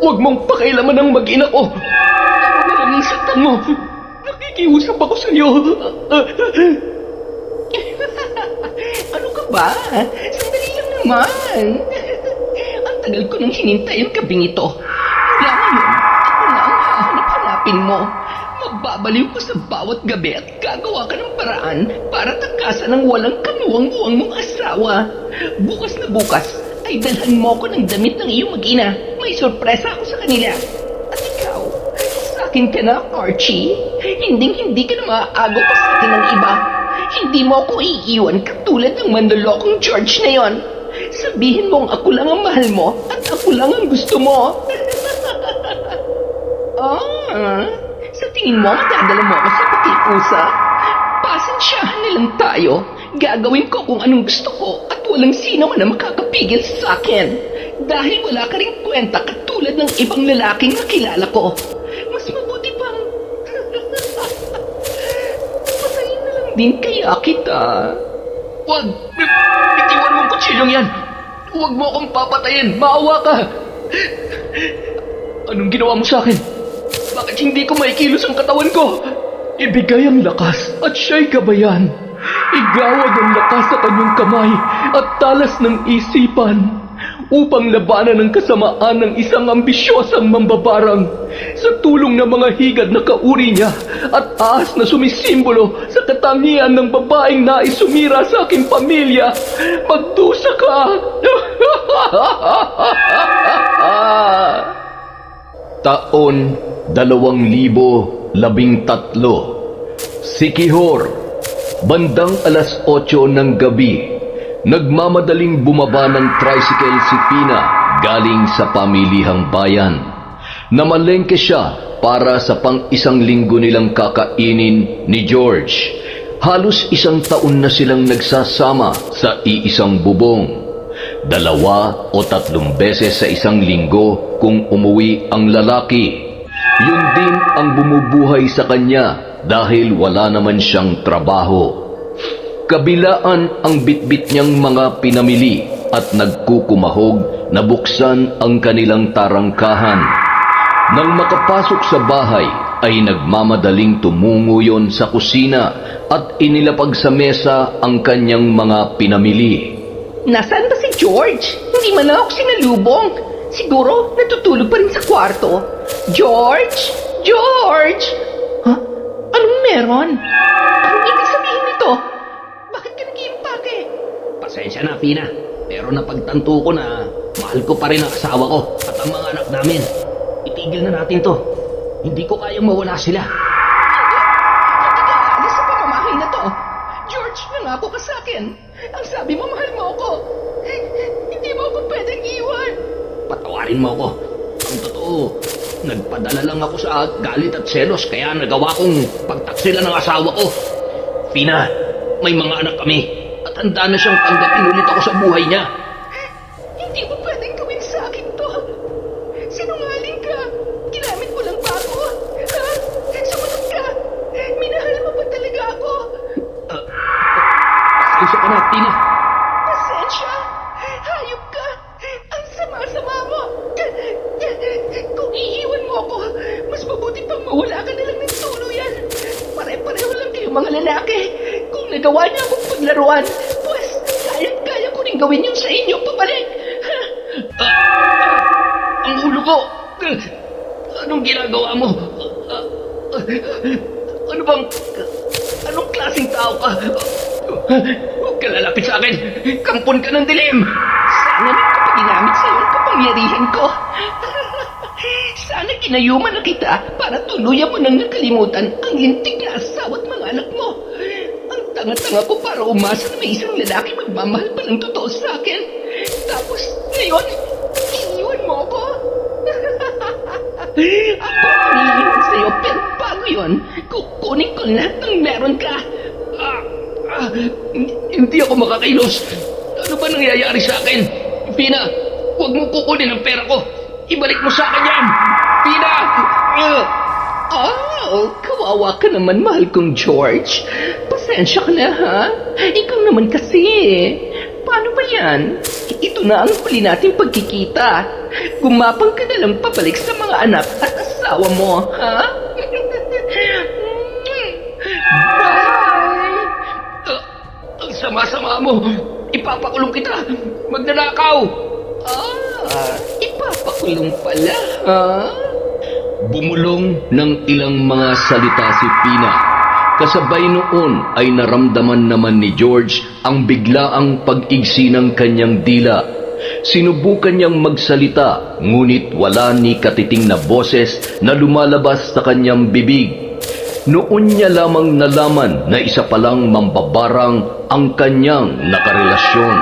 Huwag mong pakailaman ang mag-ina ko. Ako na lang ang saktan mo. Nakikiusap ako sa iyo. Ano ka ba? Sandali lang naman. Ang tagal ko nang hinintay ang gabing ito. Kaya ngayon, ako na ang hahanap-hanapin mo. Magbabaliw ko sa bawat gabi at gagawa ka ng paraan para takasan ang walang kamuwang-muwang mong asawa. Bukas na bukas ay dalhan mo ko ng damit ng iyong mag-ina. May sorpresa ako sa kanila. At ikaw, sa akin ka na, Archie. Hinding-hindi ka na maaagaw pa sa akin ng iba. Hindi mo ako iiwan katulad ng manlolokong George na yon. Sabihin mong ako lang ang mahal mo at ako lang ang gusto mo. Sa tingin mo madadala mo ako sa pakiusa? Pasensyahan na lang tayo. Gagawin ko kung anong gusto ko at walang sino man ang makakapigil sa akin. Dahil wala ka rin kwenta katulad ng ibang lalaking nakilala ko. Mas mabuti pang patayin na lang din kaya kita. Huwag! Bitiwan mong kutsilyong yan! Huwag mo akong papatayin! Maawa ka! Anong ginawa mo sa akin? Bakit hindi ko maikilos ang katawan ko? Ibigay ang lakas at siya'y gabayan. Igawad ang lakas sa kanyang kamay at talas ng isipan upang labanan ang kasamaan ng isang ambisyosang mambabarang sa tulong ng mga higad na kauri niya at ahas na sumisimbolo sa katangian ng babaeng nais sumira sa aking pamilya. Magdusa ka! Taon 2013. Sikihor, bandang alas 8 ng gabi, nagmamadaling bumaba ng tricycle si Pina galing sa pamilihang bayan. Namalengke siya para sa pang-isang linggo nilang kakainin ni George. Halos 1 taon na silang nagsasama sa iisang bubong. 2 o 3 beses sa isang linggo kung umuwi ang lalaki. Yun din ang bumubuhay sa kanya dahil wala naman siyang trabaho. Kabilaan ang bitbit niyang mga pinamili at nagkukumahog na buksan ang kanilang tarangkahan. Nang makapasok sa bahay ay nagmamadaling tumungo yon sa kusina at inilapag sa mesa ang kanyang mga pinamili. Nasaan ba si George? Hindi man ako sinalubong. Siguro natutulog pa rin sa kwarto. George? George! Ha? Anong meron? Anong ibig sabihin nito? Bakit ka nag-iimpake? Pasensya na, Pina. Pero napagtanto ko na mahal ko pa rin ang asawa ko at ang mga anak namin. Itigil na natin to. Hindi ko kayang mawala sila. Hindi ka aalis sa pamamahay na to. George, nangako ka sa akin. Ang sabi mo, mahal mo ako. Hindi mo ako pwedeng iwan. Patawarin mo ako. Ang totoo, nagpadala lang ako sa galit at selos kaya nagawa kong pagtaksila ng asawa ko. Pina, may mga anak kami at handa na siyang tanggapin ulit ako sa buhay niya. Hindi mo pwedeng gawin sa akin to. Sinungaling ka. Ginamit mo lang ba ako? Ha? Sumunod ka. Minahal mo ba talaga ako? Pasensya ka na, Pina. Pasensya. Hayop ka. Ang sama-sama mo. Kung iiwan mo ako, mas mabuti pang mawala ka na lang ng tuluyan. Pare-pareho lang kayo mga lalaki. Kung nagawa niya akong paglaruan, pues kaya ko rin gawin yun sa inyo pabalik. Ang ulo ko! Anong ginagawa mo? Anong klaseng tao ka? Huwag ka lalapit sa akin! Kampon ka ng dilim! Sana rin ko ginamit sa iyong kapangyarihan ko. Sana kinayuman na kita para tuluyan mo nang nakalimutan ang lintik na asawa at mga anak mo. Ang tanga-tanga ko para umasa na may isang lalaki magmamahal pa ng totoo sa akin. Tapos, ngayon, iniwan mo ako. Ako ang iiwan sa'yo, pero bago yun, kukunin ko lahat ng meron ka. Hindi ako makakailos. Ano ba nangyayari sa akin? Pina, huwag mo kukunin ang pera ko. Ibalik mo sa akin yan! Pina! Kawawa ka naman, mahal kong George. Pasensya ka na, ha? Ikaw naman kasi. Paano ba yan? Ito na ang huli nating pagkikita. Gumapang ka na lang pabalik sa mga anak at asawa mo, ha? Bye! Ang sama-sama mo! Ipapakulong kita! Magnanakaw! Ipapakulong pala, ha? Bumulong ng ilang mga salita si Pina. Kasabay noon ay naramdaman naman ni George ang biglaang pag-igsi ng kanyang dila. Sinubukan niyang magsalita, ngunit wala ni katiting na boses na lumalabas sa kanyang bibig. Noon niya lamang nalaman na isa palang mambabarang ang kanyang nakarelasyon.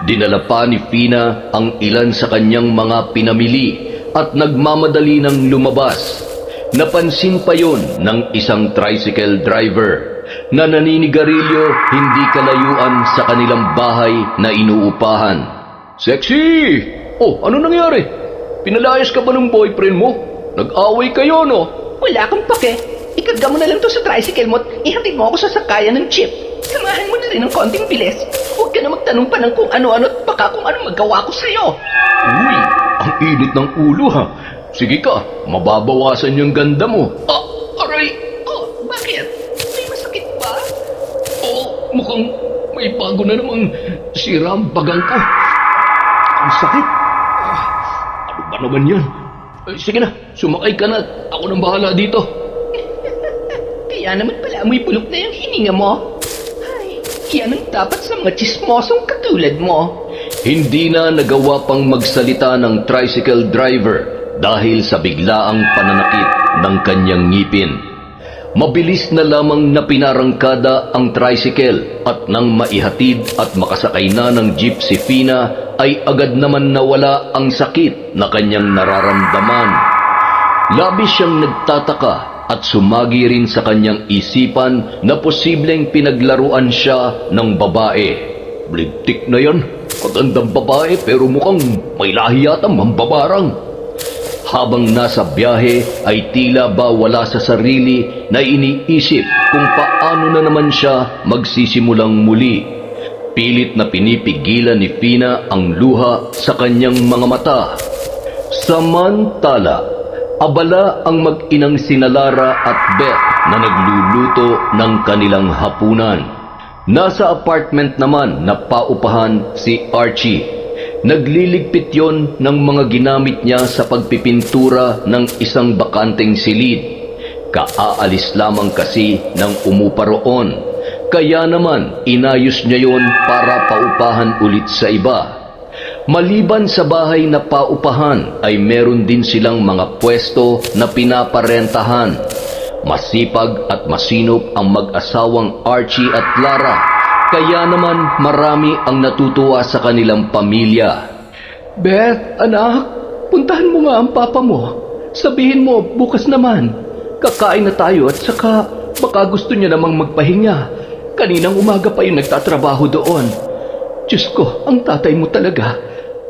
Dinala pa ni Pina ang ilan sa kanyang mga pinamili at nagmamadali ng lumabas. Napansin pa yon ng isang tricycle driver na naninigarilyo hindi kalayuan sa kanilang bahay na inuupahan. Sexy! Oh, ano nangyari? Pinalayas ka ba ng boyfriend mo? Nag-away kayo, no? Wala kang pake. Ikarga mo na lang to sa tricycle mo at ihatid mo ako sa sakayan ng jeep. Samahan mo na rin ng konting bilis. Huwag ka na magtanong pa ng kung ano-ano at baka kung ano magawa ko sa'yo. Uy, ang init ng ulo ha. Sige ka, mababawasan yung ganda mo. Aray! Oh, bakit? May masakit ba? Mukhang may bago na namang sira ang bagang ko. Ang sakit. Ano ba naman yan? Sige na, sumakay ka na. Ako nang bahala dito. Kaya naman pala amoy bulok na yung hininga mo. Ay, yan ang dapat sa mga chismosong katulad mo. Hindi na nagawa pang magsalita ng tricycle driver dahil sa biglaang pananakit ng kanyang ngipin. Mabilis na lamang na pinarangkada ang tricycle at nang maihatid at makasakay na ng jeep si Pina ay agad naman nawala ang sakit na kanyang nararamdaman. Labis siyang nagtataka at sumagi rin sa kanyang isipan na posibleng pinaglaruan siya ng babae. Blintik na yan. Magandang babae pero mukhang may lahi yata mambabarang. Habang nasa biyahe ay tila ba wala sa sarili na iniisip kung paano na naman siya magsisimulang muli. Pilit na pinipigilan ni Pina ang luha sa kanyang mga mata. Samantala, abala ang mag-inang sina Lara at Beth na nagluluto ng kanilang hapunan. Nasa apartment naman na paupahan si Archie. Nagliligpit yon ng mga ginamit niya sa pagpipintura ng isang bakanteng silid. Kaaalis lamang kasi ng umupa roon. Kaya naman inayos niya yon para paupahan ulit sa iba. Maliban sa bahay na paupahan ay meron din silang mga pwesto na pinaparentahan. Masipag at masinop ang mag-asawang Archie at Lara. Kaya naman marami ang natutuwa sa kanilang pamilya. Beth, anak, puntahan mo nga ang papa mo. Sabihin mo, bukas naman. Kakain na tayo at saka baka gusto niya namang magpahinga. Kaninang umaga pa yung nagtatrabaho doon. Diyos ko, ang tatay mo talaga.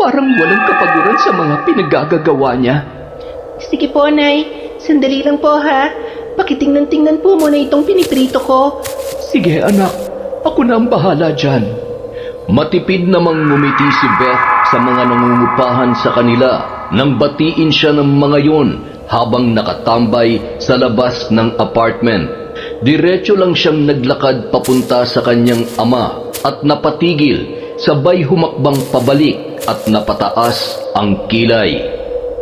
Parang walang kapaguran sa mga pinagagagawa niya. Sige po, Nay. Sandali lang po, ha? Pakitingnan-tingnan po muna itong piniprito ko. Sige, anak. Ako na ang bahala dyan. Matipid namang ngumiti si Beth sa mga nangungupahan sa kanila nang batiin siya ng mga yon habang nakatambay sa labas ng apartment. Diretso lang siyang naglakad papunta sa kanyang ama at napatigil, sabay humakbang pabalik at napataas ang kilay.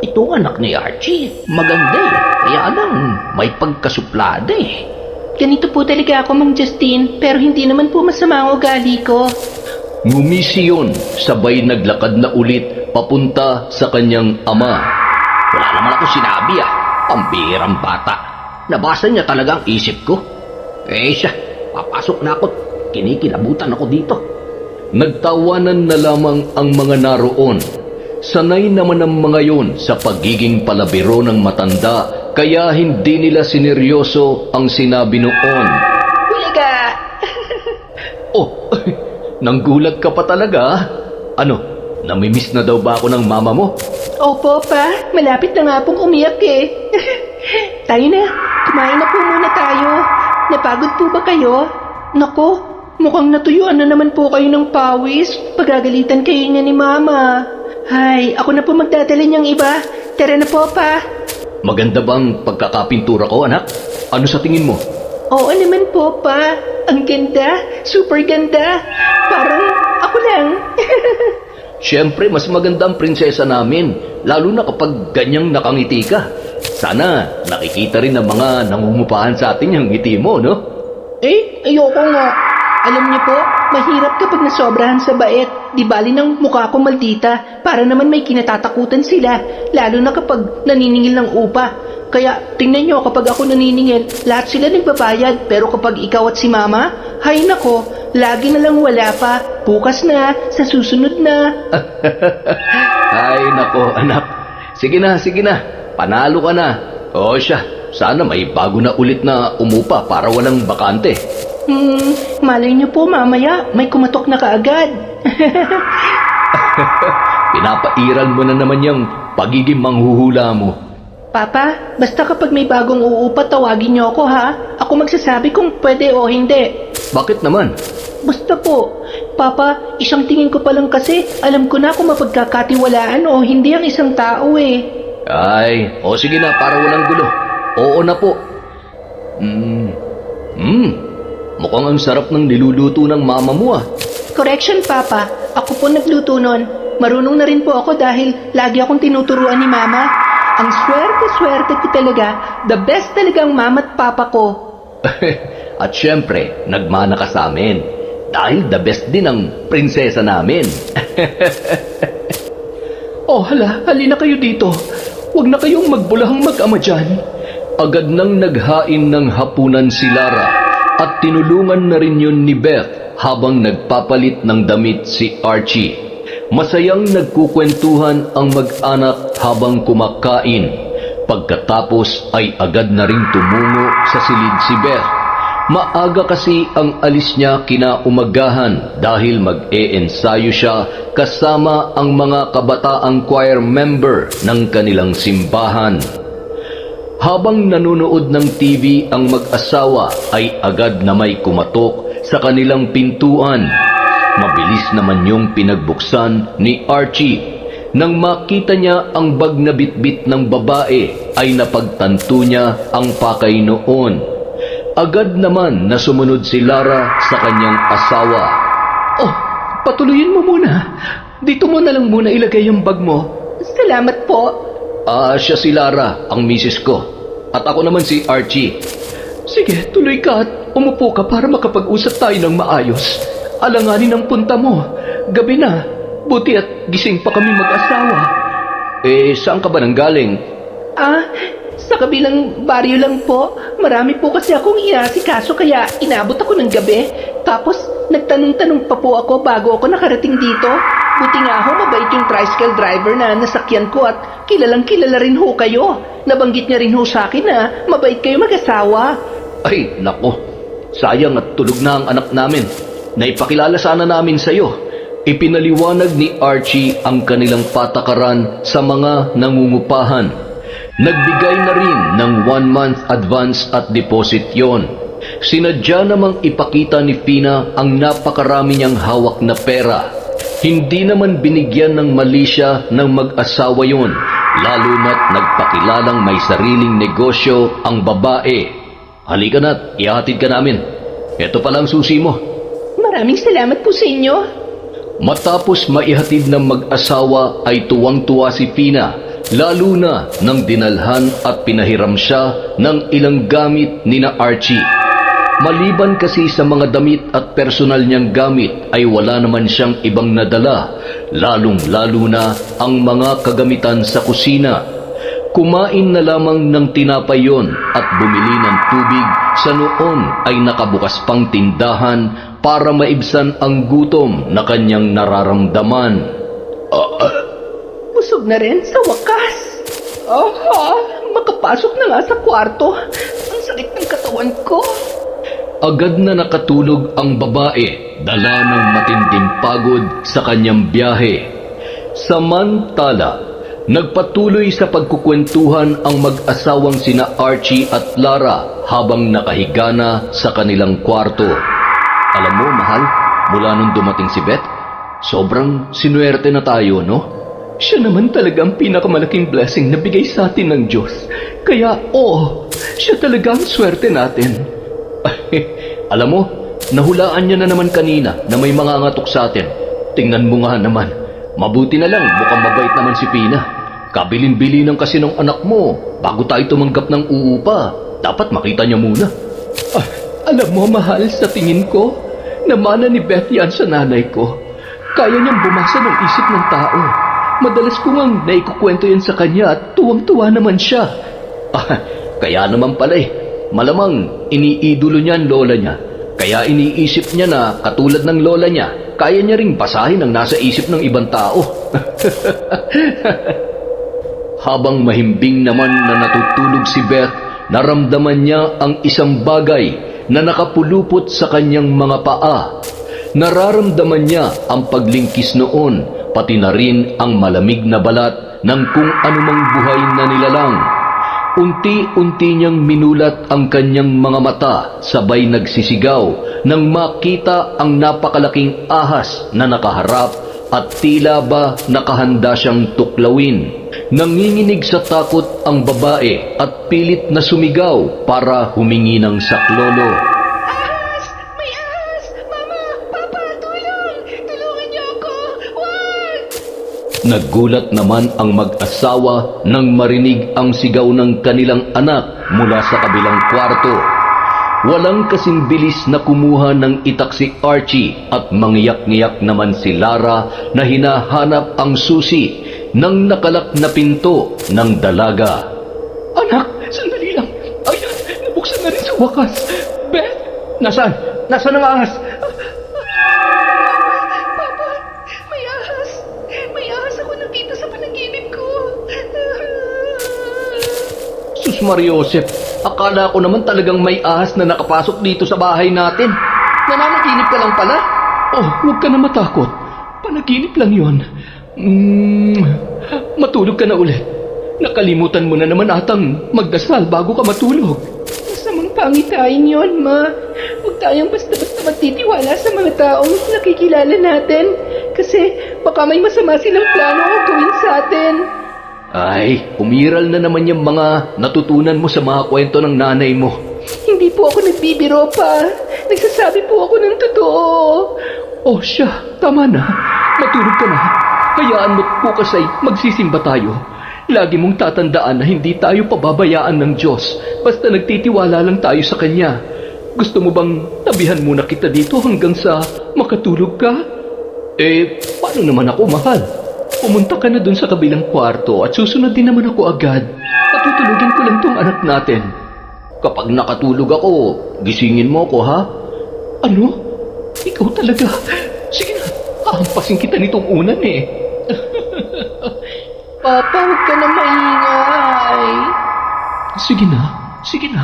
Ito anak ni Archie. Maganda eh. Kaya lang, may pagkasuplada eh. Ganito po talaga ako, Mang Justin, pero hindi naman po masama ang ugali ko. Ngumisi yun, sabay naglakad na ulit papunta sa kanyang ama. Wala naman ako sinabi ah. Pambihirang bata. Nabasa niya talaga ang isip ko. Siya, papasok na ako. Kinikilabutan ako dito. Nagtawanan na lamang ang mga naroon. Sanay naman ang mga yon sa pagiging palabiro ng matanda, kaya hindi nila sineryoso ang sinabi noon. Hulaga! Oh, nanggulat ka pa talaga? Ano, namimiss na daw ba ako ng mama mo? Opo, pa. Malapit na nga pong umiyak eh. Tayo na. Kumain na po muna tayo. Napagod po ba kayo? Nako, Mukhang natuyuan na naman po kayo ng pawis. Pagagalitan kayo niya ni Mama. Hay, ako na po magdadala niyang iba. Tara na po, Pa. Maganda bang pagkakapintura ko, anak? Ano sa tingin mo? Oo naman po, Pa. Ang ganda. Super ganda. Parang ako lang. Siyempre, mas maganda ang prinsesa namin, lalo na kapag ganyang nakangiti ka. Sana nakikita rin ng mga nangungupahan sa atin yung ngiti mo, no? Ayoko nga. Alam niyo po, mahirap kapag nasobrahan sa bait. Di bali ng mukha ko maldita, para naman may kinatatakutan sila, lalo na kapag naniningil ng upa. Kaya tingnan niyo, kapag ako naniningil, lahat sila nagbabayad. Pero kapag ikaw at si Mama, hay nako, lagi na lang wala pa. Bukas na, sa susunod na. Ay, nako, anak. Sige na, panalo ka na. O siya, sana may bago na ulit na umupa para walang bakante. Malay niyo po mamaya, may kumatok na kaagad. Pinapairal mo na naman yung pagiging manghuhula mo. Papa, basta kapag may bagong uupa, tawagin niyo ako ha. Ako magsasabi kung pwede o hindi. Bakit naman? Basta po. Papa, isang tingin ko pa lang kasi, alam ko na kung mapagkakatiwalaan o hindi ang isang tao eh. Ay, o sige na, para walang gulo. Oo na po. Mukhang ang sarap ng niluluto ng mama mo ah. Correction, Papa. Ako po nagluto nun. Marunong na rin po ako dahil lagi akong tinuturuan ni Mama. Ang swerte ko talaga. The best talagang mama at papa ko. At syempre, nagmana ka sa amin. Dahil the best din ang prinsesa namin. Oh, halina kayo dito. Huwag na kayong magbulahang mag-ama dyan. Agad nang naghain ng hapunan si Lara at tinulungan na rin yun ni Beth habang nagpapalit ng damit si Archie. Masayang nagkukwentuhan ang mag-anak habang kumakain. Pagkatapos ay agad na rin tumungo sa silid si Beth. Maaga kasi ang alis niya kinaumagahan dahil mag-e-ensayo siya kasama ang mga kabataang choir member ng kanilang simbahan. Habang nanonood ng TV ang mag-asawa ay agad na may kumatok sa kanilang pintuan. Mabilis naman yung pinagbuksan ni Archie. Nang makita niya ang bag na bitbit ng babae ay napagtanto niya ang pakay noon. Agad naman na sumunod si Lara sa kanyang asawa. Oh, patuloyin mo muna. Dito mo na lang muna ilagay yung bag mo. Salamat po. Siya si Lara, ang misis ko. At ako naman si Archie. Sige, tuloy ka at umupo ka para makapag-usap tayo ng maayos. Alanganin ang punta mo. Gabi na. Buti at gising pa kami mag-asawa. Saan ka ba nanggaling? Sa kabilang baryo lang po. Marami po kasi akong inasikaso kaya inabot ako ng gabi. Tapos nagtanong-tanong pa po ako bago ako nakarating dito. Buti nga ho, mabait yung tricycle driver na nasakyan ko at kilalang kilala rin ho kayo. Nabanggit niya rin ho sa akin na mabait kayo mag-asawa. Ay, nako. Sayang at tulog na ang anak namin. Naipakilala sana namin sa'yo. Ipinaliwanag ni Archie ang kanilang patakaran sa mga nangungupahan. Nagbigay na rin ng 1 month advance at deposit yon. Sinadya namang ipakita ni Fina ang napakarami niyang hawak na pera. Hindi naman binigyan ng mali siya ng mag-asawa yon, lalo na't nagpakilalang may sariling negosyo ang babae. Halika na't ihatid ka namin. Ito palang susi mo. Maraming salamat po sa inyo. Matapos maihatid ng mag-asawa ay tuwang-tuwa si Fina, lalo na nang dinalhan at pinahiram siya ng ilang gamit ni na Archie. Maliban kasi sa mga damit at personal niyang gamit ay wala naman siyang ibang nadala, lalong-lalo na ang mga kagamitan sa kusina. Kumain na lamang ng tinapay yon at bumili ng tubig sa noon ay nakabukas pang tindahan para maibsan ang gutom na kanyang nararamdaman. Busog na rin sa wakas. Makapasok na nga sa kwarto. Ang sakit ng katawan ko. Agad na nakatulog ang babae, dala ng matinding pagod sa kanyang biyahe. Samantala, nagpatuloy sa pagkukwentuhan ang mag-asawang sina Archie at Lara habang nakahiga na sa kanilang kwarto. Alam mo, mahal, mula nung dumating si Beth, sobrang sinuwerte na tayo, no? Siya naman talaga ang pinakamalaking blessing na bigay sa atin ng Diyos. Kaya, siya talaga ang swerte natin. Alam mo, nahulaan niya na naman kanina na may mga ngatok sa atin. Tingnan mo nga naman. Mabuti na lang, mukhang mabait naman si Pina. Kabilin-bilinan kasi ng anak mo bago tayo tumanggap ng uupa. Dapat makita niya muna. Alam mo, mahal, sa tingin ko, namana ni Beth yan sa nanay ko. Kaya niyang bumasa ng isip ng tao. Madalas ko ngang naikukwento yan sa kanya at tuwang-tuwa naman siya. Kaya naman pala eh. Malamang iniidolo niya ang lola niya. Kaya iniisip niya na katulad ng lola niya, kaya niya ring basahin ang nasa isip ng ibang tao. Habang mahimbing naman na natutulog si Beth, naramdaman niya ang isang bagay na nakapulupot sa kanyang mga paa. Nararamdaman niya ang paglingkis noon, pati na rin ang malamig na balat ng kung anumang buhay na nilalang. Unti-unti niyang minulat ang kanyang mga mata, sabay nagsisigaw nang makita ang napakalaking ahas na nakaharap at tila ba nakahanda siyang tuklawin. Nanginginig sa takot ang babae at pilit na sumigaw para humingi ng saklolo. Ahas! May ahas! Mama! Papa! Tulong! Tulungan niyo ako! Wag! Naggulat naman ang mag-asawa nang marinig ang sigaw ng kanilang anak mula sa kabilang kwarto. Walang kasing bilis na kumuha ng itak si Archie at mangyak-ngiyak naman si Lara na hinahanap ang susi ng nakalak na pinto ng dalaga. Anak! Sandali lang! Ayan! Nabuksan na rin sa wakas! Beth! Nasaan? Nasaan ang ahas? Papa! May ahas! May ahas ako nakita sa panaginip ko! Sus Mariosep, akala ko naman talagang may ahas na nakapasok dito sa bahay natin. Nananaginip ka lang pala? Huwag ka na matakot. Panaginip lang yon. Matulog ka na ulit. Nakalimutan mo na naman atang magdasal bago ka matulog. Masamang pangitain yon, Ma. Huwag tayong basta-basta magtitiwala sa mga taong nakikilala natin. Kasi baka may masama silang plano o gawin sa atin. Ay, umiral na naman yung mga natutunan mo sa mga kwento ng nanay mo. Hindi po ako nagbibiro pa. Nagsasabi po ako ng totoo. Siya, tama na. Matulog ka na. Hayaan mo't bukas ay magsisimba tayo. Lagi mong tatandaan na hindi tayo pababayaan ng Diyos basta nagtitiwala lang tayo sa Kanya. Gusto mo bang tabihan muna kita dito hanggang sa makatulog ka? Paano naman ako, mahal? Pumunta ka na dun sa kabilang kwarto at susunod din naman ako agad. Patutulugin ko lang tong anak natin. Kapag nakatulog ako, gisingin mo ako, ha? Ano? Ikaw talaga? Sige na, hahampasin kita nitong unan eh. Papa, huwag ka na maingay. Sige na.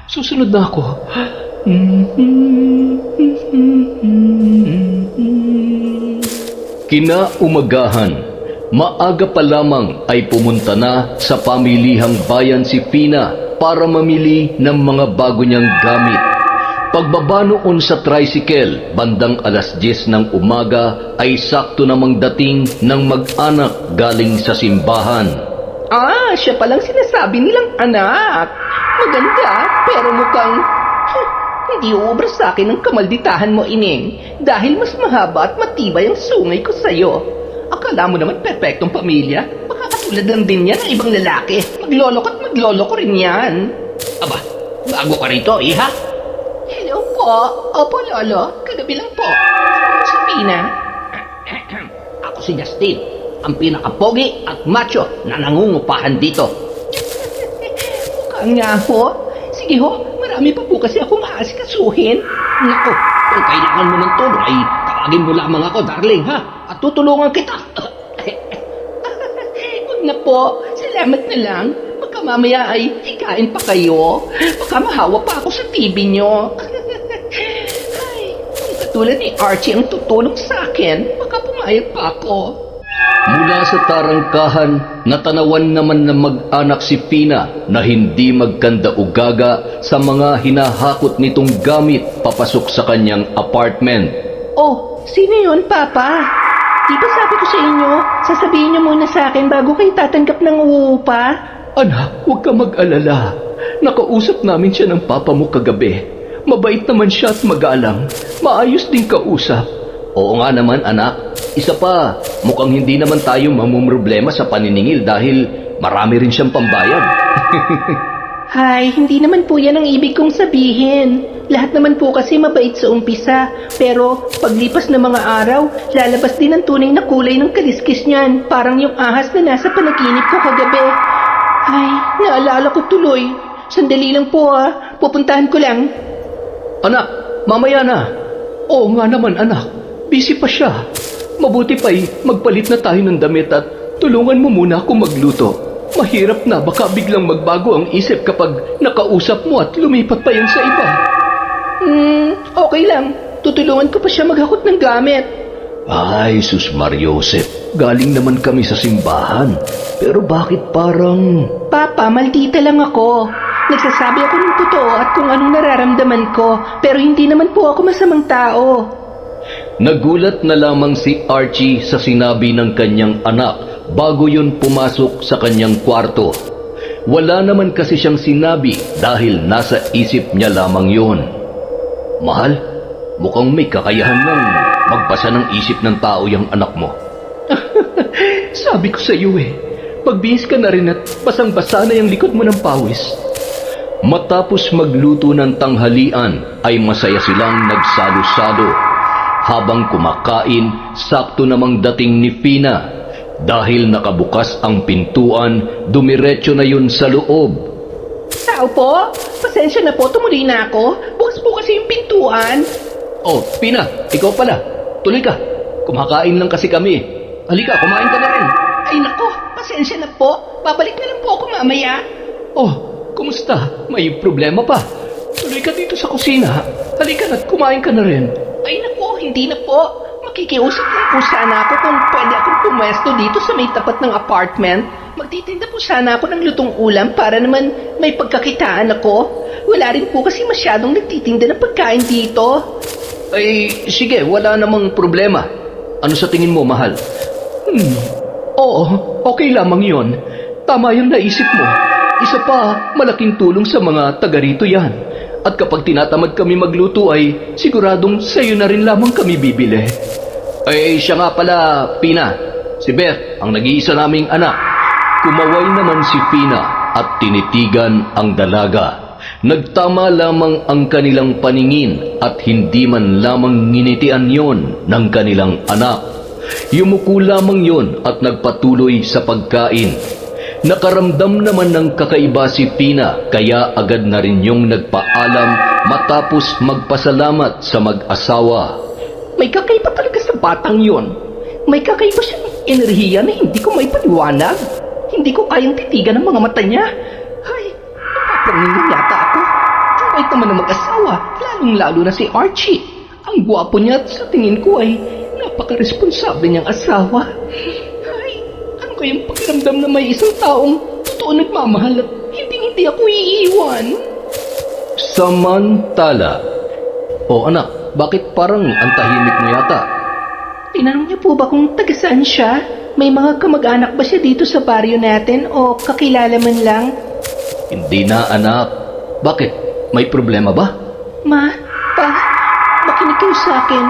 Susunod na ako. Kinaumagahan, maaga pa lamang ay pumunta na sa pamilihang bayan si Fina para mamili ng mga bago niyang gamit. Pagbaba noon sa tricycle, bandang 10:00 ng umaga ay sakto namang dating ng mag-anak galing sa simbahan. Siya palang sinasabi nilang anak. Maganda, pero mukhang hindi uubra sa akin ang kamalditahan mo, Ining. Dahil mas mahaba at matibay ang sungay ko sa'yo. Akala mo naman perfectong pamilya? Baka katulad lang din yan ng ibang lalaki. Maglolo ko rin yan. Aba, bago ka rito, iha? Hello po. Opo, Lolo. Kagabi lang po. Ako si Pina. Ako si Justin, ang pinakapogi at macho na nangungupahan dito. Mukhang nga ho. Sige ho, marami pa po kasi akong aasikasuhin. Naku, kung kailangan mo ng tulong ay tawagin mo lamang ako, darling, ha? At tutulungan kita. Huwag na po. Salamat na lang. Baka mamaya ay hikain pa kayo. Baka mahawa pa ako sa TV nyo. Ay, kung katulad ni Archie ang tutulong sa akin, baka pumayag pa ako. Mula sa tarangkahan, natanawan naman ng mag-anak si Fina na hindi magkanda-ugaga sa mga hinahakot nitong gamit papasok sa kanyang apartment. Oh, sino yun, Papa? Di ba sabi ko sa inyo, sasabihin niyo muna sa akin bago kayo tatanggap ng uupa? Anak, huwag ka mag-alala. Nakausap namin siya ng papa mo kagabi. Mabait naman siya at magalang. Maayos din kausap. Oo nga naman, anak. Isa pa, mukhang hindi naman tayo mamumroblema sa paniningil dahil marami rin siyang pambayad. Hay, hindi naman po yan ang ibig kong sabihin. Lahat naman po kasi mabait sa umpisa. Pero paglipas ng mga araw, lalabas din ang tunay na kulay ng kaliskis niyan. Parang yung ahas na nasa panaginip ko kagabi. Ay, naalala ko tuloy. Sandali lang po pupuntahan ko lang. Anak, mamaya na. Oo nga naman, anak. Busy pa siya. Mabuti pa'y magpalit na tayo ng damit at tulungan mo muna ako magluto. Mahirap na baka biglang magbago ang isip kapag nakausap mo at lumipat pa yan sa iba. Okay lang. Tutulungan ko pa siya maghakot ng gamit. Ay, Sus Mariosep, galing naman kami sa simbahan. Pero bakit parang... Papa, maldita lang ako. Nagsasabi ako ng totoo at kung anong nararamdaman ko. Pero hindi naman po ako masamang tao. Nagulat na lamang si Archie sa sinabi ng kanyang anak bago yun pumasok sa kanyang kwarto. Wala naman kasi siyang sinabi dahil nasa isip niya lamang yun. Mahal, mukhang may kakayahan ng magbasa ng isip ng tao yung anak mo. Sabi ko sa iyo pagbihis ka na rin at basang-basa na yung likod mo ng pawis. Matapos magluto ng tanghalian ay masaya silang nagsalo-salo. Habang kumakain, sakto namang dating ni Fina. Dahil nakabukas ang pintuan, dumiretso na yun sa loob. Tao po, pasensya na po, tumuloy na ako. Bukas po kasi yung pintuan. Oh, Fina, ikaw pala. Tuloy ka. Kumakain lang kasi kami. Halika, kumain ka na rin. Ay nako, pasensya na po. Babalik na lang po ako mamaya. Oh, kumusta? May problema pa. Tuloy ka dito sa kusina. Halika na't kumain ka na rin. Ay nako, hindi na po. Makikiusap lang po sana ako kung pwede akong pumwesto dito sa may tapat ng apartment. Magtitinda po sana ako ng lutong ulam para naman may pagkakitaan ako. Wala rin po kasi masyadong nagtitinda ng pagkain dito. Ay, sige, wala namang problema. Ano sa tingin mo, mahal? Oo, okay lamang yon. Tama yung naisip mo. Isa pa, malaking tulong sa mga taga rito yan. At kapag tinatamad kami magluto ay siguradong sa'yo na rin lamang kami bibili. Ay, siya nga pala, Pina. Si Beth, ang nag-iisa naming anak. Kumaway naman si Pina at tinitigan ang dalaga. Nagtama lamang ang kanilang paningin at hindi man lamang nginitian yon ng kanilang anak. Yumuko lamang yon at nagpatuloy sa pagkain. Nakaramdam naman ng kakaiba si Pina kaya agad na rin yung nagpaalam matapos magpasalamat sa mag-asawa. May kakaiba talaga sa batang yon. May kakaiba siyang enerhiya na hindi ko maipaliwanag. Hindi ko kayang titigan ang mga mata niya. Ay, napapangingin yata ako. Ang bait naman ng mag-asawa, lalong-lalo na si Archie. Ang gwapo niya at sa tingin ko ay napaka-responsable niyang asawa. Ay, ano kayang pakiramdam na may isang taong totoo nagmamahal at hindi ako iiwan? Samantala. O anak, bakit parang ang tahimik mo yata? Tinanong niyo po ba kung taga saan siya? May mga kamag-anak ba siya dito sa baryo natin o kakilala man lang? Hindi na, anak. Bakit? May problema ba? Ma, pa, makinig kayo sa akin.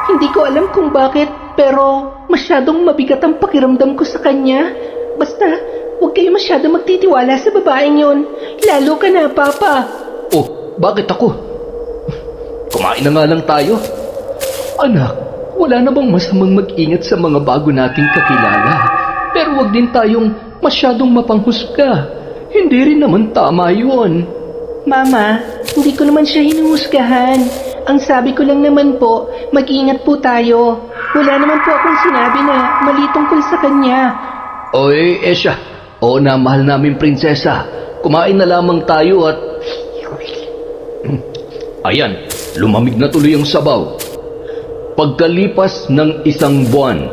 Hindi ko alam kung bakit, pero masyadong mabigat ang pakiramdam ko sa kanya. Basta, huwag kayo masyadong magtitiwala sa babaeng yon. Lalo ka na, Papa. Oh, bakit ako? Kumain na nga lang tayo. Anak, wala na bang masamang mag-ingat sa mga bago nating kakilala? Pero wag din tayong masyadong mapanghusga. Hindi rin naman tama yun. Mama, hindi ko naman siya hinuhusgahan. Ang sabi ko lang naman po, mag-ingat po tayo. Wala naman po akong sinabi na mali tungkol sa kanya. Oy, Esya. Oo na, mahal namin prinsesa. Kumain na lamang tayo at... Ayan, lumamig na tuloy ang sabaw. Pagkalipas ng isang buwan,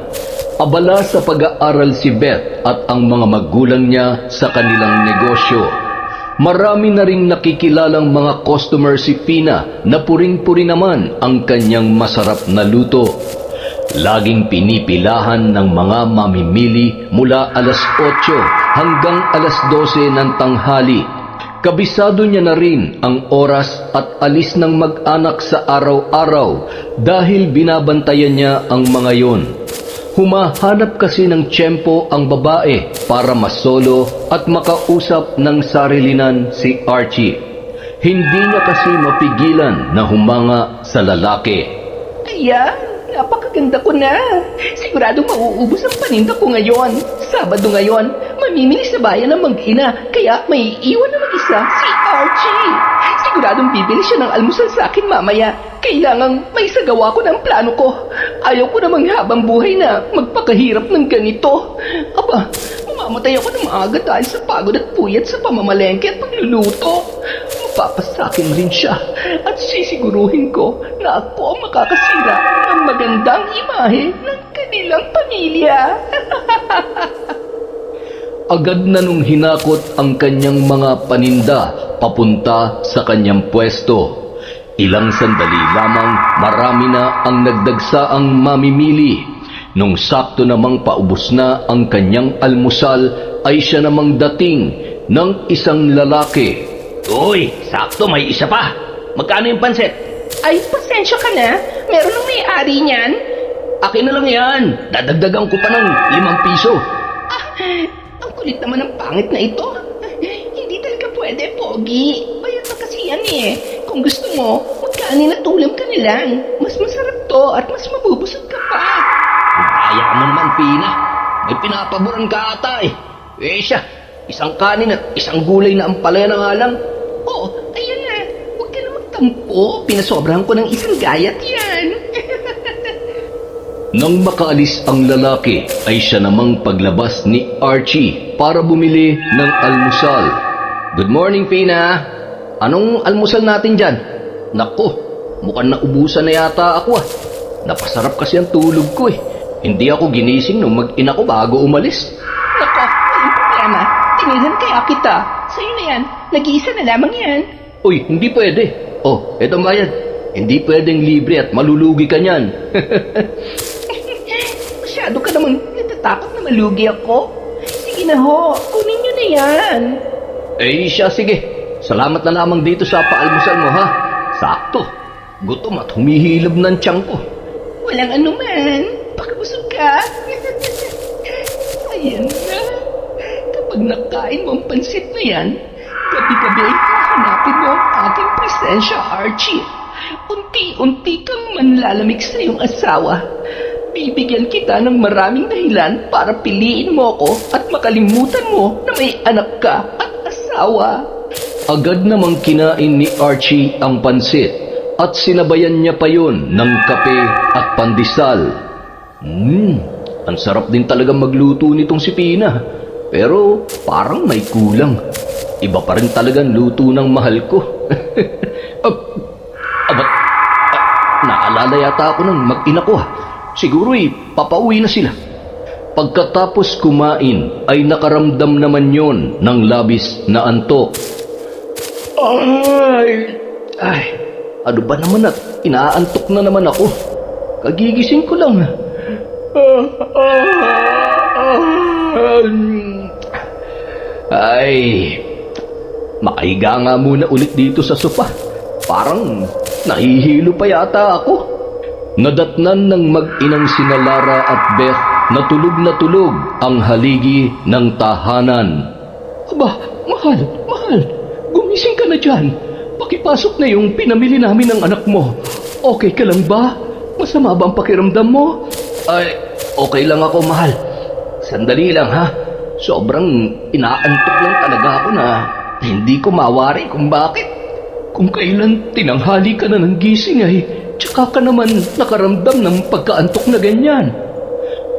Abala sa pag-aaral si Beth at ang mga magulang niya sa kanilang negosyo. Marami na ring nakikilalang mga customer si Fina na puring-puri naman ang kanyang masarap na luto. Laging pinipilahan ng mga mamimili mula alas 8 hanggang alas 12 ng tanghali. Kabisado niya na rin ang oras at alis ng mag-anak sa araw-araw dahil binabantayan niya ang mga yon. Humahanap kasi ng tiyempo ang babae para masolo at makausap ng sarilinan si Archie. Hindi niya kasi mapigilan na humanga sa lalaki. Ayan, napakaganda ko na. Siguradong mauubos ang paninda ko ngayon. Sabado ngayon, mamimili sa bayan ng mag-ina, kaya may iwan na mag-isa si Archie. Siguradong bibili siya ng almusal sa akin mamaya. Kailangang may sagawa ko ng plano ko. Ayaw ko namang habang buhay na magpakahirap ng ganito. Aba, mamamatay ako ng maaga dahil sa pagod at puyat sa pamamalengke at pagluluto. Mapapasakin rin siya at sisiguruhin ko na ako ang makakasira ng magandang imahe ng kanilang pamilya. Agad na nung hinakot ang kanyang mga paninda papunta sa kanyang pwesto. Ilang sandali lamang marami na ang nagdagsaang mamimili. Nung sakto namang paubos na ang kanyang almusal ay siya namang dating ng isang lalaki. Uy, sakto, may isa pa. Magkano yung pansit? Ay, pasensya ka na. Meron ng may-ari niyan. Akin na lang yan. Dadagdagan ko pa ng 5 piso. Ang kulit naman ng pangit na ito. Hindi talaga pwede, Pogi. Bayad na kasi yan eh. Kung gusto mo, magkaanin na tulam ka na lang. Mas masarap to at mas mabubusog ka pa. Kaya mo naman, Pina. May pinapaboran ka ata eh. Eh siya, isang kanin at isang gulay na ampalaya na nga lang. Oo, ayan na. Huwag ka na magtampo. Pinasobrahan ko ng isang gayat yan. Nang makaalis ang lalaki ay siya namang paglabas ni Archie para bumili ng almusal. Good morning, Pina. Anong almusal natin dyan? Nako, mukhang naubusan na yata ako ah. Napasarap kasi ang tulog ko eh. Hindi ako ginising nung mag-ina ko bago umalis. Nako, walang problema. Tinilhan kaya kita. Sa'yo na yan. Nag-iisa na lamang yan. Uy, hindi pwede. Oh, eto ang bayad. Hindi pwedeng libre at malulugi ka niyan. Masyado ka namang natatakot na malugi ako. Sige na ho, kunin nyo na yan. Eh siya, sige. Salamat na lamang dito sa paalmusal mo ha. Sakto. Gutom at humihilab ng tiyan ko. Walang anuman. Pakabusog ka. Ayan na. Kapag nakain mo ang pansit na yan, gabi-gabi ay hahanapin mo ang aking presensya, Archie. Unti-unti kang manlalamig sa iyong asawa. Bibigyan kita ng maraming dahilan para piliin mo ako at makalimutan mo na may anak ka at asawa. Agad namang kinain ni Archie ang pansit at sinabayan niya pa yon ng kape at pandesal. Ang sarap din talaga magluto nitong si Pina. Pero parang may kulang. Iba pa rin talagang luto ng mahal ko. Naalala yata ako ng mag-ina ko. Siguro papauwi na sila. Pagkatapos kumain ay nakaramdam naman yon ng labis na antok. Ay, ano ba naman at inaantok na naman ako. Kagigising ko lang. Ay, makahiga nga muna ulit dito sa sopa. Parang nahihilo pa yata ako. Nadatnan ng mag-inang sina Lara at Beth na tulog ang haligi ng tahanan. Aba, mahal. Gumising ka na dyan. Pakipasok na yung pinamili namin ng anak mo. Okay ka lang ba? Masama ba ang pakiramdam mo? Ay, okay lang ako, mahal. Sandali lang, ha? Sobrang inaantok lang talaga ako na hindi ko mawari kung bakit. Kung kailan tinanghali ka na ng gising ay tsaka ka naman nakaramdam ng pagkaantok na ganyan.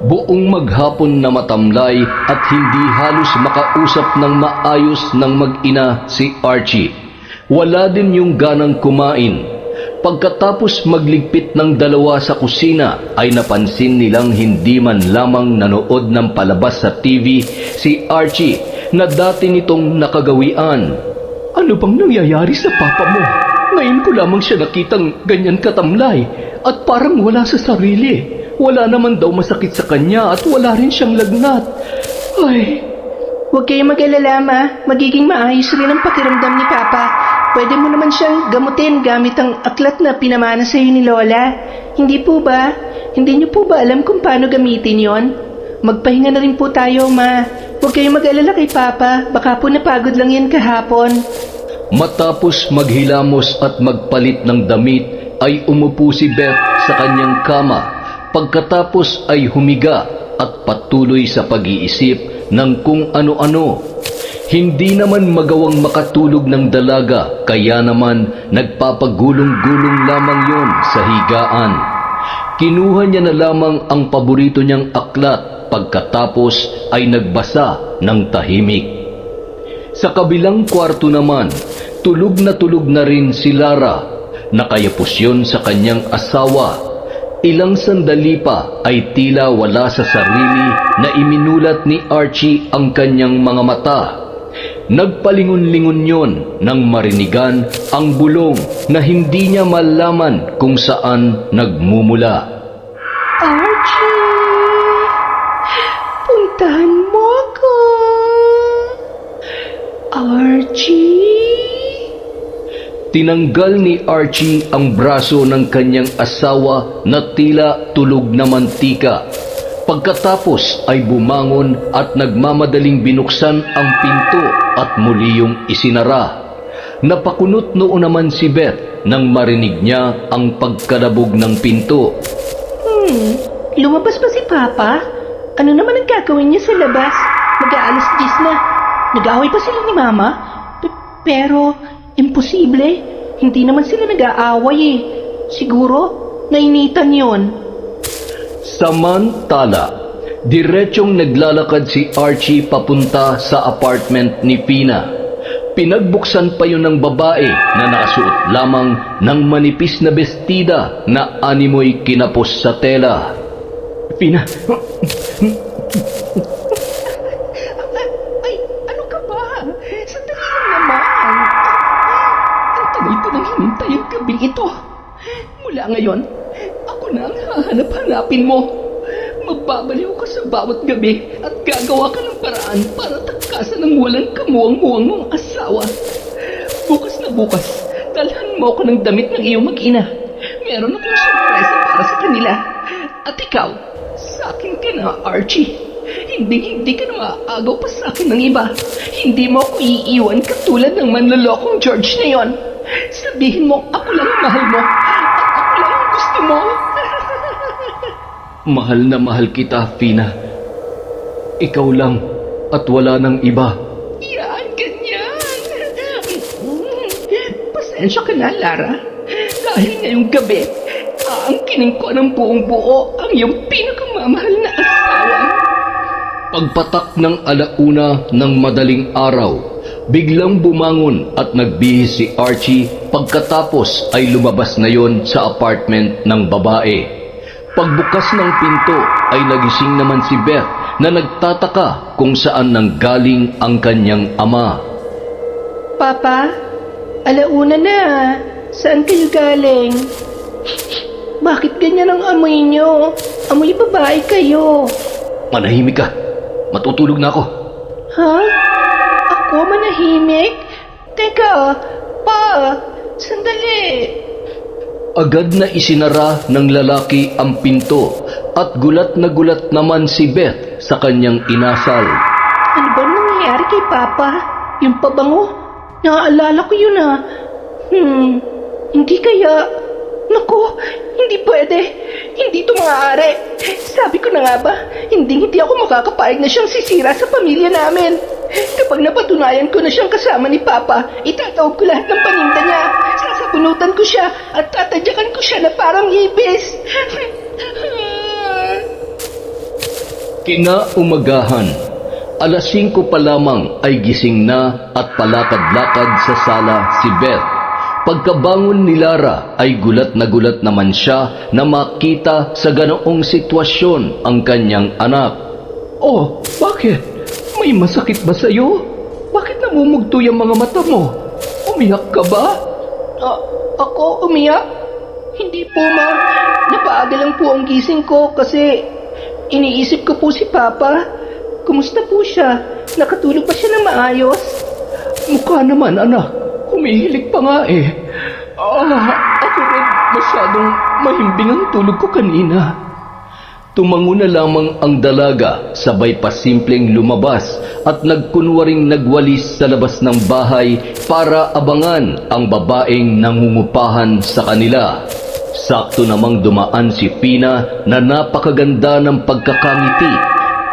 Buong maghapon na matamlay at hindi halos makausap ng maayos ng mag-ina si Archie. Wala din yung ganang kumain. Pagkatapos magligpit ng dalawa sa kusina ay napansin nilang hindi man lamang nanood ng palabas sa TV si Archie na dati nitong nakagawian. Ano bang nangyayari sa papa mo? Ngayon ko lamang siya nakitang ganyan katamlay at parang wala sa sarili. Wala naman daw masakit sa kanya at wala rin siyang lagnat. Ay, Huwag kayong mag-alala, Ma. Magiging maayos rin ang pakiramdam ni Papa. Pwede mo naman siyang gamutin gamit ang aklat na pinamana sa iyo ni Lola. Hindi po ba? Hindi niyo po ba alam kung paano gamitin yon? Magpahinga na rin po tayo, Ma. Huwag kayong mag-alala kay Papa. Baka po napagod lang yan kahapon. matapos maghilamos at magpalit ng damit ay umupo si Beth sa kanyang kama. Pagkatapos ay humiga at patuloy sa pag-iisip ng kung ano-ano. Hindi naman magawang makatulog ng dalaga, kaya naman nagpapagulong-gulong lamang yon sa higaan. Kinuha niya na lamang ang paborito niyang aklat, pagkatapos ay nagbasa ng tahimik. Sa kabilang kwarto naman, tulog na rin si Lara. Nakayapos yun sa kanyang asawa. Ilang sandali pa ay tila wala sa sarili na iminulat ni Archie ang kanyang mga mata. Nagpalingon-lingon yon nang marinigan ang bulong na hindi niya malaman kung saan nagmumula. Archie! Puntahan mo ako! Archie! Tinanggal ni Archie ang braso ng kanyang asawa na tila tulog na mantika. Pagkatapos ay bumangon at nagmamadaling binuksan ang pinto at muli yung isinara. Napakunot noon naman si Beth nang marinig niya ang pagkalabog ng pinto. Lumabas ba si Papa? Ano naman ang gagawin niya sa labas? Mag-aalas 10 na. Nag-aaway pa sila ni Mama? Pero, imposible. Hindi naman sila nag-aaway eh. Siguro, nainitan yon. Samantala, diretsyong naglalakad si Archie papunta sa apartment ni Pina. Pinagbuksan pa yun ng babae na nakasuot lamang ng manipis na bestida na animoy kinapos sa tela. Pina, Ay, ano ka ba? Sandali lang naman. Ang tagal ko nang hinintay ang gabing ito. Mula ngayon, ako na ang hahanap-hanapin mo. Magbabaliw ka sa bawat gabi at gagawa ka ng paraan para takasan ng walang kamuwang-muwang mong asawa. Bukas na bukas, dalhan mo ako ng damit ng iyong mag-ina. Meron akong sorpresa para sa kanila. At ikaw, sa akin ka na, Archie. Hindi ka na maaagaw pa sa akin ng iba. Hindi mo ako iiwan katulad ng manlolokong George na yon. Sabihin mo, ako lang ang mahal mo. At ako lang ang gusto mo. mahal na mahal kita, Pina. Ikaw lang at wala nang iba. Yan, ganyan. Pasensya ka na, Lara. Dahil ngayong gabi, aangkinin ko ng buong buo ang iyong pinakamamahal na asawa. Pagpatak ng alauna ng madaling araw, biglang bumangon at nagbihis si Archie. Pagkatapos ay lumabas na yon sa apartment ng babae. Pagbukas ng pinto ay nagising naman si Beth na nagtataka kung saan nanggaling ang kanyang ama. Papa, alauna na. Saan kayo galing? Bakit ganyan ang amoy niyo? Amoy babae kayo. Manahimik ka. Matutulog na ako. Ha? Ako manahimik? Teka, Pa, sandali. Agad na isinara ng lalaki ang pinto at gulat na gulat naman si Beth sa kanyang inasal. Ano ba nangyayari kay Papa? Yung pabango? Naaalala ko yun ah. Hindi kaya... Naku, hindi pwede. Hindi ito maaari. Sabi ko na nga ba, hindi ako makakapayag na siyang sisira sa pamilya namin. Kapag napatunayan ko na siyang kasama ni Papa, itatawag ko lahat ng paninda niya. Sasabunutan ko siya at tatadyakan ko siya na parang ibis. Kinaumagahan, alas 5 pa lamang ay gising na at palakad-lakad sa sala si Beth. Pagkabangon ni Lara ay gulat naman siya na makita sa ganoong sitwasyon ang kanyang anak. Oh, bakit? May masakit ba sa'yo? Bakit namumugto yung mga mata mo? Umiyak ka ba? Ako umiyak? Hindi po, ma. Napaaga lang po ang gising ko kasi iniisip ko po si Papa. Kumusta po siya? Nakatulog ba siya na maayos? Mukha naman, anak. Humihilig pa nga eh. Ako rin masyadong mahimbing ang tulog ko kanina. Tumango na lamang ang dalaga, sabay pa simpleng lumabas at nagkunwaring nagwalis sa labas ng bahay para abangan ang babaeng nangungupahan sa kanila. Sakto namang dumaan si Fina na napakaganda ng pagkakangiti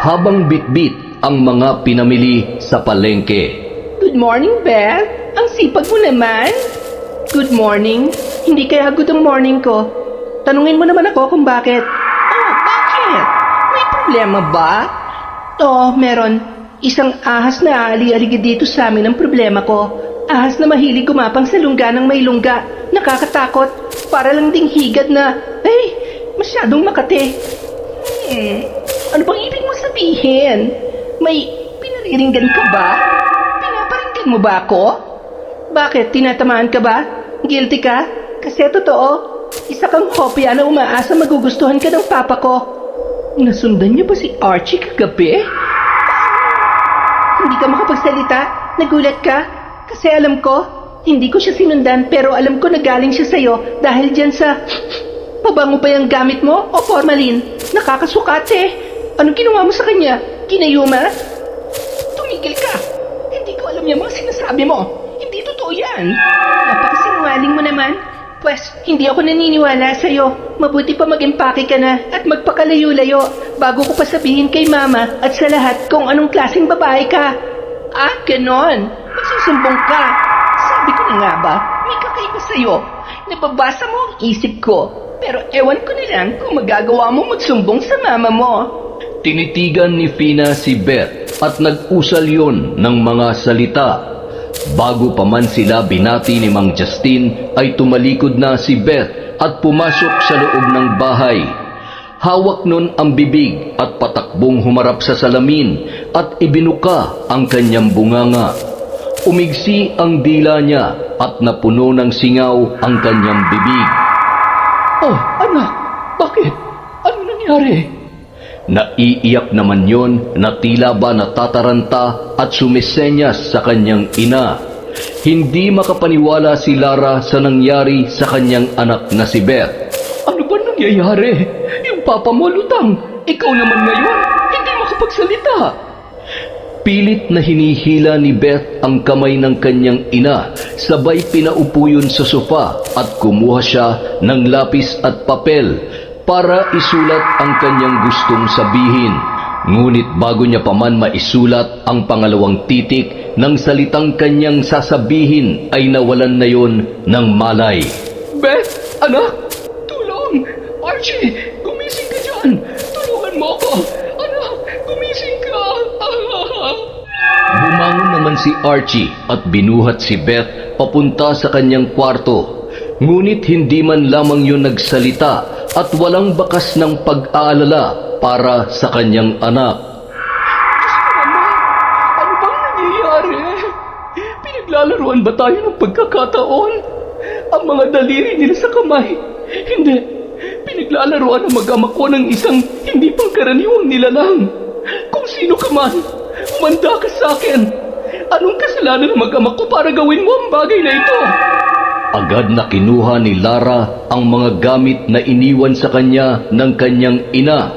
habang bitbit ang mga pinamili sa palengke. Good morning, Beth. Ang sipag mo naman. Good morning. Hindi kaya good ang morning ko. Tanungin mo naman ako kung bakit. Bakit? May problema ba? Meron. Isang ahas na ali-aligi dito sa amin ang problema ko. Ahas na mahilig gumapang sa lungga ng may lungga. Nakakatakot. Para lang ding higad na, masyadong makate. Ano bang ibig mo sabihin? May pinariringgan ka ba? Pinaparinggan mo ba ako? Bakit? Tinatamaan ka ba? Guilty ka? Kasi totoo, isa kang hopya na umaasa magugustuhan ka ng papa ko. Nasundan niyo ba si Archie kagabi? Hindi ka makapagsalita? Nagulat ka? Kasi alam ko, hindi ko siya sinundan pero alam ko na galing siya sa'yo dahil dyan sa... Pabango ba yung gamit mo o formalin? Nakakasukat eh. Anong ginawa mo sa kanya? Ginayuma? Tumigil ka. Hindi ko alam yung mga sinasabi mo. Hindi totoo yan. Napakasinungaling mo naman. Pwes, hindi ako naniniwala sa'yo. Mabuti pa mag-empake ka na at magpakalayo-layo bago ko pa sabihin kay mama at sa lahat kung anong klaseng babae ka. Ganon. Magsusumbong ka. Sabi ko na nga ba, may kakaiba sa'yo. Nababasa mo ang isip ko. Pero ewan ko na lang kung magagawa mo magsumbong sa mama mo. Tinitigan ni Fina si Beth at nag-usal yon ng mga salita. Bago pa man sila binati ni Mang Justin ay tumalikod na si Beth at pumasok sa loob ng bahay. Hawak nun ang bibig at patakbong humarap sa salamin at ibinuka ang kanyang bunganga. Umigsi ang dila niya at napuno ng singaw ang kanyang bibig. Oh, anak, bakit? Ano nangyari? Naiiyak naman yon na tila ba natataranta at sumisenyas sa kanyang ina. Hindi makapaniwala si Lara sa nangyari sa kanyang anak na si Beth. Ano ba nangyayari? Yung papa mo lutang. Ikaw naman ngayon, hindi makapagsalita. Pilit na hinihila ni Beth ang kamay ng kanyang ina, sabay pinaupo yun sa sofa at kumuha siya ng lapis at papel para isulat ang kanyang gustong sabihin. Ngunit bago niya pa man maisulat ang pangalawang titik ng salitang kanyang sasabihin ay nawalan na yon ng malay. Beth, anak, tulong! Archie, gumising ka dyan! Tulungan mo ako! Anak, gumising ka! Bumangon naman si Archie at binuhat si Beth papunta sa kanyang kwarto. Ngunit hindi man lamang yun nagsalita at walang bakas ng pag-aalala para sa kanyang anak. Diyos ko naman, ano bang nangyayari? Pinaglalaruan ba tayo ng pagkakataon? Ang mga daliri nila sa kamay. Hindi, pinaglalaruan ang mag-ama ko ng isang hindi pangkaraniwang nilalang. Kung sino ka man, umanda ka sa akin. Anong kasalanan ng mag-ama ko para gawin mo ang bagay na ito? Agad na kinuha ni Lara ang mga gamit na iniwan sa kanya ng kanyang ina.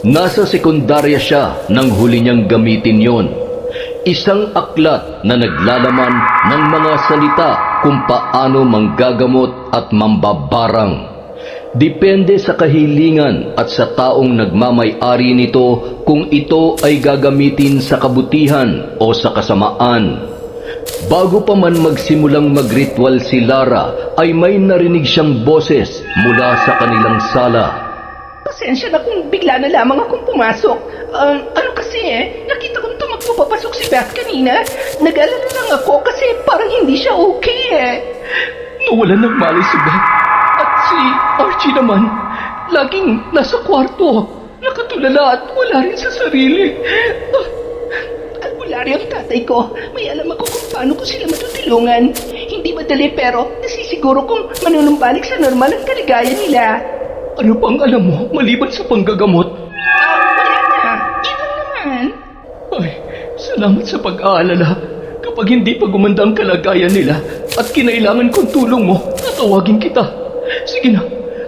Nasa sekundarya siya nang huli niyang gamitin yon. Isang aklat na naglalaman ng mga salita kung paano manggagamot at mambabarang. Depende sa kahilingan at sa taong nagmamay-ari nito kung ito ay gagamitin sa kabutihan o sa kasamaan. Bago pa man magsimulang magritual si Lara ay may narinig siyang boses mula sa kanilang sala. Pasensya na kung bigla na lamang akong pumasok. Ano kasi nakita kong tumakbo papasok si Beth kanina. Nag-alala lang ako kasi parang hindi siya okay. nawalan ng malay si Beth. At si Archie naman, laging nasa kwarto, nakatulala at wala rin sa sarili. Albularyo ang tatay ko. May alam ako kung paano ko sila matutulungan. Hindi madali pero nasisiguro kong manunumbalik sa normal ang kaligayan nila. Ano pang alam mo maliban sa panggagamot? Wala na. Ito naman. Ay, salamat sa pag-aalala. Kapag hindi pa gumanda ang kalagayan nila at kinailangan kong tulong mo, tatawagin kita. Sige na,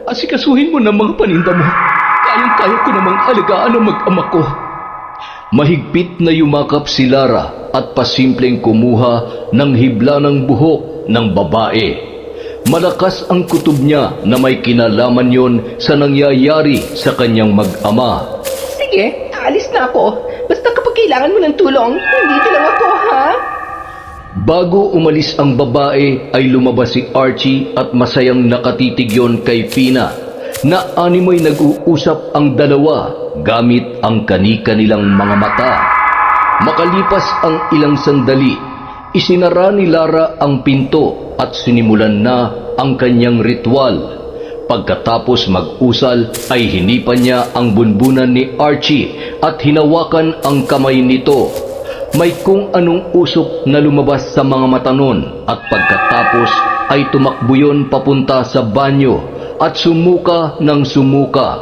asikasuhin mo ng mga paninda mo. Kayang-kaya ko namang alagaan ang mag-ama ko. Mahigpit na yumakap si Lara at pasimpleng kumuha ng hibla ng buhok ng babae. Malakas ang kutob niya na may kinalaman yon sa nangyayari sa kanyang mag-ama. Sige, aalis na ako. Basta kapag kailangan mo ng tulong, nandito lang ako, ha? Bago umalis ang babae ay lumabas si Archie at masayang nakatitig yon kay Fina na animoy nag-uusap ang dalawa gamit ang kani-kanilang mga mata. Makalipas ang ilang sandali, isinara ni Lara ang pinto at sinimulan na ang kanyang ritual. Pagkatapos mag-usal ay hinipan niya ang bunbunan ni Archie at hinawakan ang kamay nito. May kung anong usok na lumabas sa mga mata nun at pagkatapos ay tumakbo yun papunta sa banyo at sumuka ng sumuka.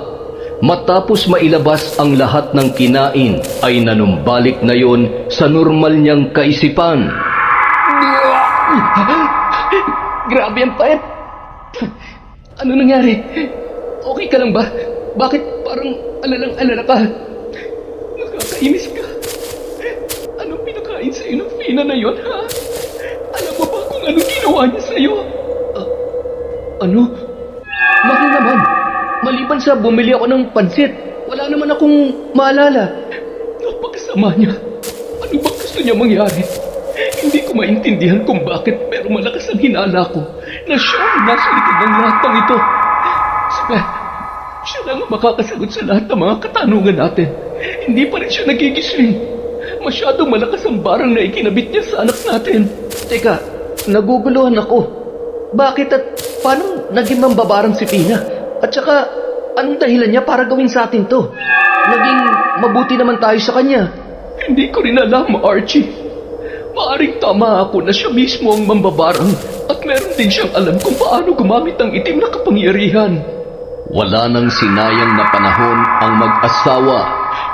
Matapos mailabas ang lahat ng kinain ay nanumbalik na yon sa normal niyang kaisipan. Grabe ang pait. Ano nangyari? Okay ka lang ba? Bakit parang alalang-alala ka? Nakakainis ka. Anong pinakain sa'yo ng Fina na yon, ha? Alam mo ba kung anong ginawa niya sa'yo? Ano? Bakit naman? Maliban sa bumili ako ng pansit, wala naman akong maalala. Napakasama niya. Ano ba gusto niya mangyari? Hindi ko maintindihan kung bakit pero malakas ang hinala ko na siya ang nasa likod ng lahat ng ito. Sabat, siya lang ang makakasagot sa lahat ng mga katanungan natin. Hindi pa rin siya nagigising. Masyadong malakas ang barang na ikinabit niya sa anak natin. Teka, naguguluhan ako. Bakit at paano naging mambabarang si Fina? At saka, anong dahilan niya para gawin sa atin to? Naging mabuti naman tayo sa kanya. Hindi ko rin alam, Archie. Maaring tama ako na siya mismo ang mambabarang at meron din siyang alam kung paano gumamit ng itim na kapangyarihan. Wala nang sinayang na panahon ang mag-asawa.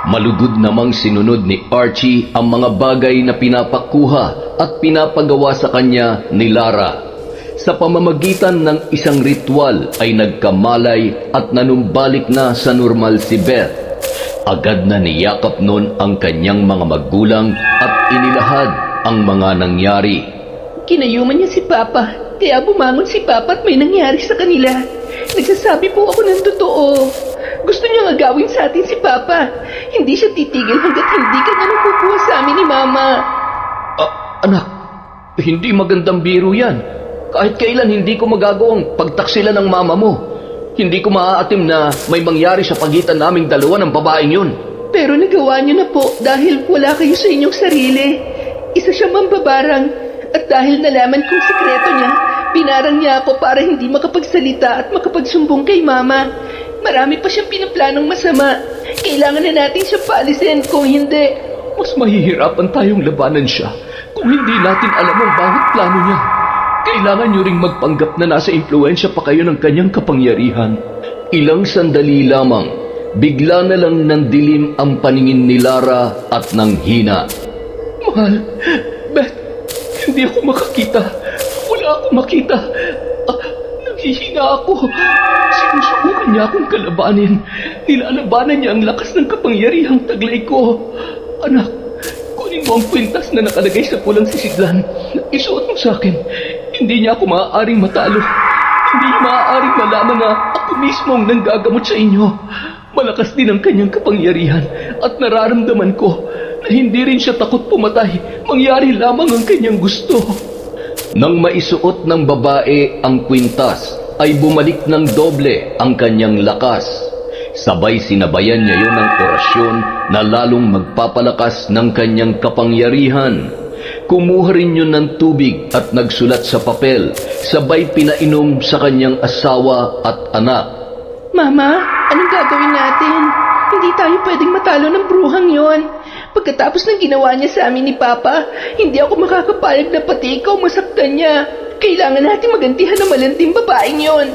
Malugod namang sinunod ni Archie ang mga bagay na pinapakuha at pinapagawa sa kanya ni Lara. Sa pamamagitan ng isang ritual ay nagkamalay at nanumbalik na sa normal si Beth. Agad na niyakap nun ang kanyang mga magulang at inilahad ang mga nangyari. Kinayuman niya si Papa, kaya bumangon si Papa at may nangyari sa kanila. Nagsasabi po ako ng totoo. Gusto niya agawin sa atin si Papa. Hindi siya titigil hanggat hindi ka na napupuha sa amin ni Mama. Anak, hindi magandang biro yan. Kahit kailan hindi ko magagawang pagtaksila ng mama mo. Hindi ko maaatim na may mangyari sa pagitan naming dalawa ng babaeng yun. Pero nagawa niyo na po dahil wala kayo sa inyong sarili. Isa siya mambabarang at dahil nalaman kong sikreto niya, pinarang niya ako para hindi makapagsalita at makapagsumbong kay Mama. Marami pa siyang pinaplanong masama. Kailangan na natin siya paalisin kung hindi. Mas mahihirapan tayong labanan siya kung hindi natin alam ang bawat plano niya. Kailangan niyo ring magpanggap na nasa impluensya pa kayo ng kanyang kapangyarihan. Ilang sandali lamang, bigla na lang nandilim ang paningin ni Lara at nanghina. Mahal, Beth, hindi ako makakita. Wala akong makita. Naghihina ako. Sinusubukan niya akong kalabanin. Nilalabanan niya ang lakas ng kapangyarihang taglay ko. Anak, kunin mo ang kwintas na nakalagay sa pulang sisidlan. Isuot mo sa akin. Hindi niya ako maaaring matalo. Hindi niya maaaring malaman na ako mismo ang nanggagamot sa inyo. Malakas din ang kanyang kapangyarihan at nararamdaman ko na hindi rin siya takot pumatay. Mangyari lamang ang kanyang gusto. Nang maisuot ng babae ang kwintas, ay bumalik ng doble ang kanyang lakas. Sabay sinabayan niya yon ng orasyon na lalong magpapalakas ng kanyang kapangyarihan. kumuha rin yun ng tubig at nagsulat sa papel, sabay pinainom sa kanyang asawa at anak. Mama, anong gagawin natin? Hindi tayo pwedeng matalo ng bruhang yon. Pagkatapos ng ginawa niya sa amin ni Papa, hindi ako makakapayag na pati ikaw masaktan niya. Kailangan natin magantihan ng malanding babaeng yon.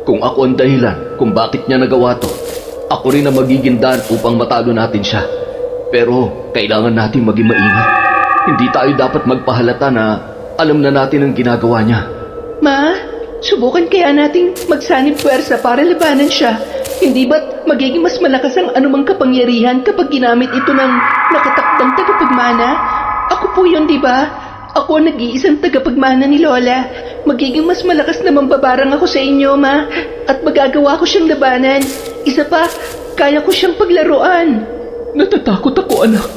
Kung ako ang dahilan kung bakit niya nagawa to, ako rin ang magiging daan upang matalo natin siya. Pero kailangan natin maging maingat. Hindi tayo dapat magpahalata na alam na natin ang ginagawa niya. Ma, subukan kaya nating magsanib puwersa para labanan siya. Hindi ba't magiging mas malakas ang anumang kapangyarihan kapag ginamit ito ng nakatakdang tagapagmana? Ako po yun, di ba? Ako ang nag-iisang tagapagmana ni Lola. Magiging mas malakas na mambabarang ako sa inyo, Ma. At magagawa ko siyang labanan. Isa pa, kaya ko siyang paglaruan. Natatakot ako, anak.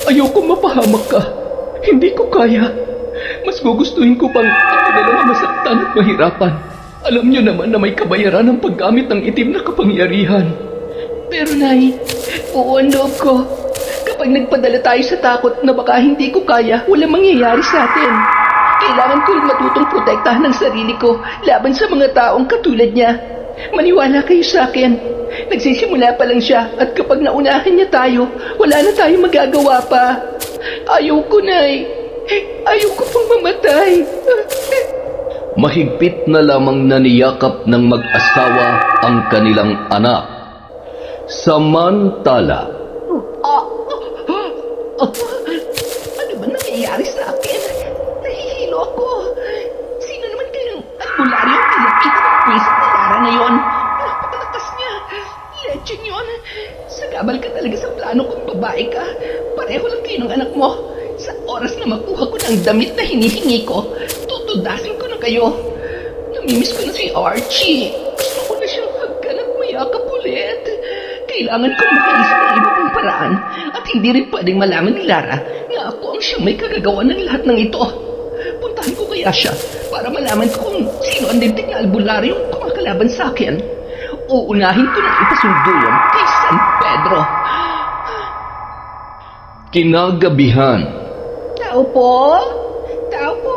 Ayoko mapahamak ka. Hindi ko kaya. Mas gugustuhin ko pang ako na lang ang masaktan at mahirapan. Alam niyo naman na may kabayaran ng paggamit ng itim na kapangyarihan. Pero Nay, oo ang loob ko. Kapag nagpadala tayo sa takot na baka hindi ko kaya, walang mangyayari sa atin. Kailangan ko rin matutong protektahan ng sarili ko laban sa mga taong katulad niya. Maniwala kayo sa akin. Nagsisimula pa lang siya at kapag naunahan niya tayo, wala na tayong magagawa pa. Ayaw ko, Nay. Ayaw ko pang mamatay. Mahigpit na lamang naniyakap ng mag-asawa ang kanilang anak. Samantala, Ano ba nangyayari sa akin? Nahihilo ako. Sino naman kayang albularyong tinapitan ng pwisit na Lara na yon? Napakalakas niya. Legend yun. Sagabal ka talaga sa plano kung babae ka. Pareho lang kayo ng anak mo. Sa oras na makuha ko ng damit na hinihingi ko, tutudasin ko na kayo. Namimiss ko na si Archie. Gusto ko na siyang hagkan at mayakap ulit. Kailangan kong makaisip ng iba pang paraan at hindi rin pwedeng malaman ni Lara na ako ang siyang may kagagawa ng lahat ng ito. Puntahan ko kaya siya para malaman ko kung sino ang dintig na albularyong kumakalaban sa akin. Uunahin ko ng ipasundo yan kay San Pedro. kinagabihan. Tao po? Tao po?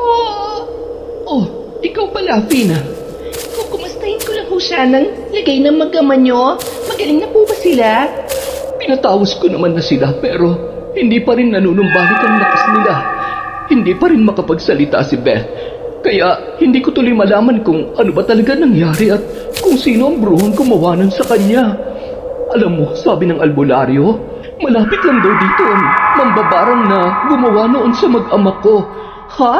Oh, ikaw pala, Fina. Kukumustahin ko lang ho sanang lagay ng mag-ama nyo. Magaling na po ba sila? Pinatawas ko naman na sila pero hindi pa rin nanunumbalik ang lakas nila. Hindi pa rin makapagsalita si Beth. Kaya hindi ko tuloy malaman kung ano ba talaga nangyari at kung sino ang bruhang gumawa nun sa kanya. Alam mo, sabi ng albularyo, malapit lang daw dito ang mambabarang na gumawa noon sa mag-ama ko. Ha?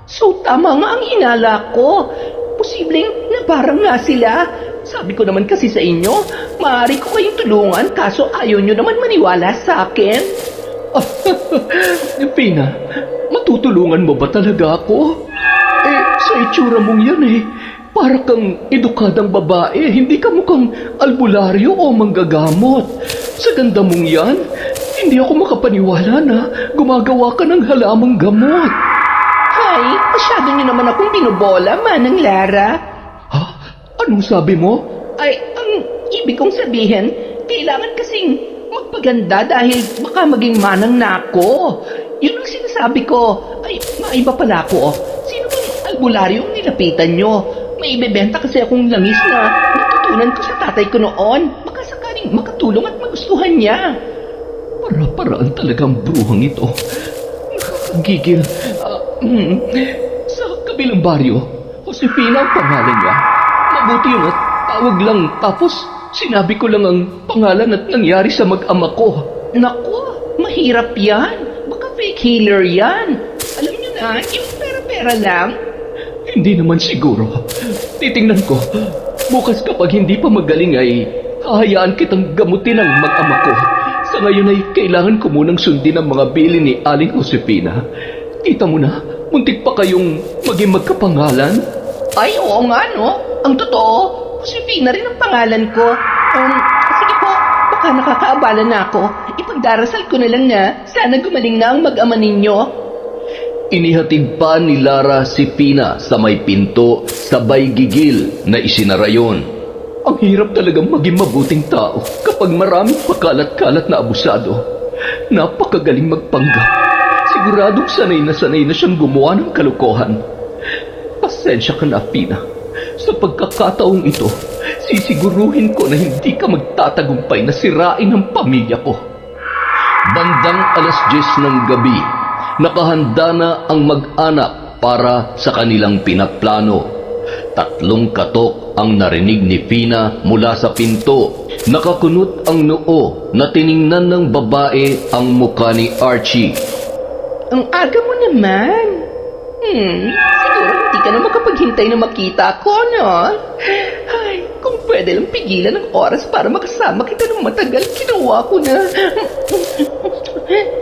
So tama nga ang hinala ko. Posibleng nabarang nga sila. Sabi ko naman kasi sa inyo, maaari ko kayong tulungan kaso ayaw nyo naman maniwala sa akin. Pina, matutulungan mo ba talaga ako? Sa itsura mong yan para kang edukadang babae, hindi ka mukhang albularyo o manggagamot. Sa ganda mong yan, hindi ako makapaniwala na gumagawa ka ng halamang gamot. Hay, masyado nyo naman akong binubola, Manang Lara. Ha? Anong sabi mo? Ay, ang ibig kong sabihin, kailangan kasing magpaganda dahil baka maging manang na ako. Yun ang sinasabi ko. Ay, maiba pala ako. Sino bang albularyong nilapitan nyo? May ibebenta kasi akong langis na natutunan ko sa tatay ko noon. Baka sakaling makatulong at magustuhan niya. Para-paraan talagang bruhang ito. Nakakagigil. Sa kabilang baryo, Josefina ang pangalan niya. Mabuti yun at tawag lang. Tapos sinabi ko lang ang pangalan at nangyari sa mag-ama ko. Naku, mahirap yan. Baka fake healer yan. Alam nyo na, yung pera-pera lang. Hindi naman siguro. Titingnan ko. Bukas kapag hindi pa magaling ay hahayaan kitang gamutin ang mag-ama ko. Sa ngayon ay kailangan ko munang sundin ang mga bili ni Aling Josefina. Kita mo na, muntik pa kayong maging magkapangalan. Ay, oo nga, no? Ang totoo, Josefina rin ang pangalan ko. Sige po, baka nakakaabala na ako. Ipagdarasal ko na lang na sana gumaling na ang mag-ama ninyo. Inihatid pa ni Lara si Pina sa may pinto, sabay gigil na isinarayon. Ang hirap talagang maging mabuting tao kapag maraming pakalat-kalat na abusado. Napakagaling magpanggap. Si Siguradong sanay na siyang gumawa ng kalokohan. Pasensya ka na, Pina. Sa pagkakataong ito, sisiguruhin ko na hindi ka magtatagumpay na sirain ang pamilya ko. Bandang 10:00 ng gabi, nakahanda na ang mag-anak para sa kanilang pinaplano. 3 katok ang narinig ni Fina mula sa pinto. Nakakunot ang noo na tiningnan ng babae ang mukha ni Archie. Ang aga mo naman. Siguro hindi ka na makapaghintay na makita ko, no? Ay, kung pwede lang pigilan ng oras para makasama kita ng matagal, ginawa ko na.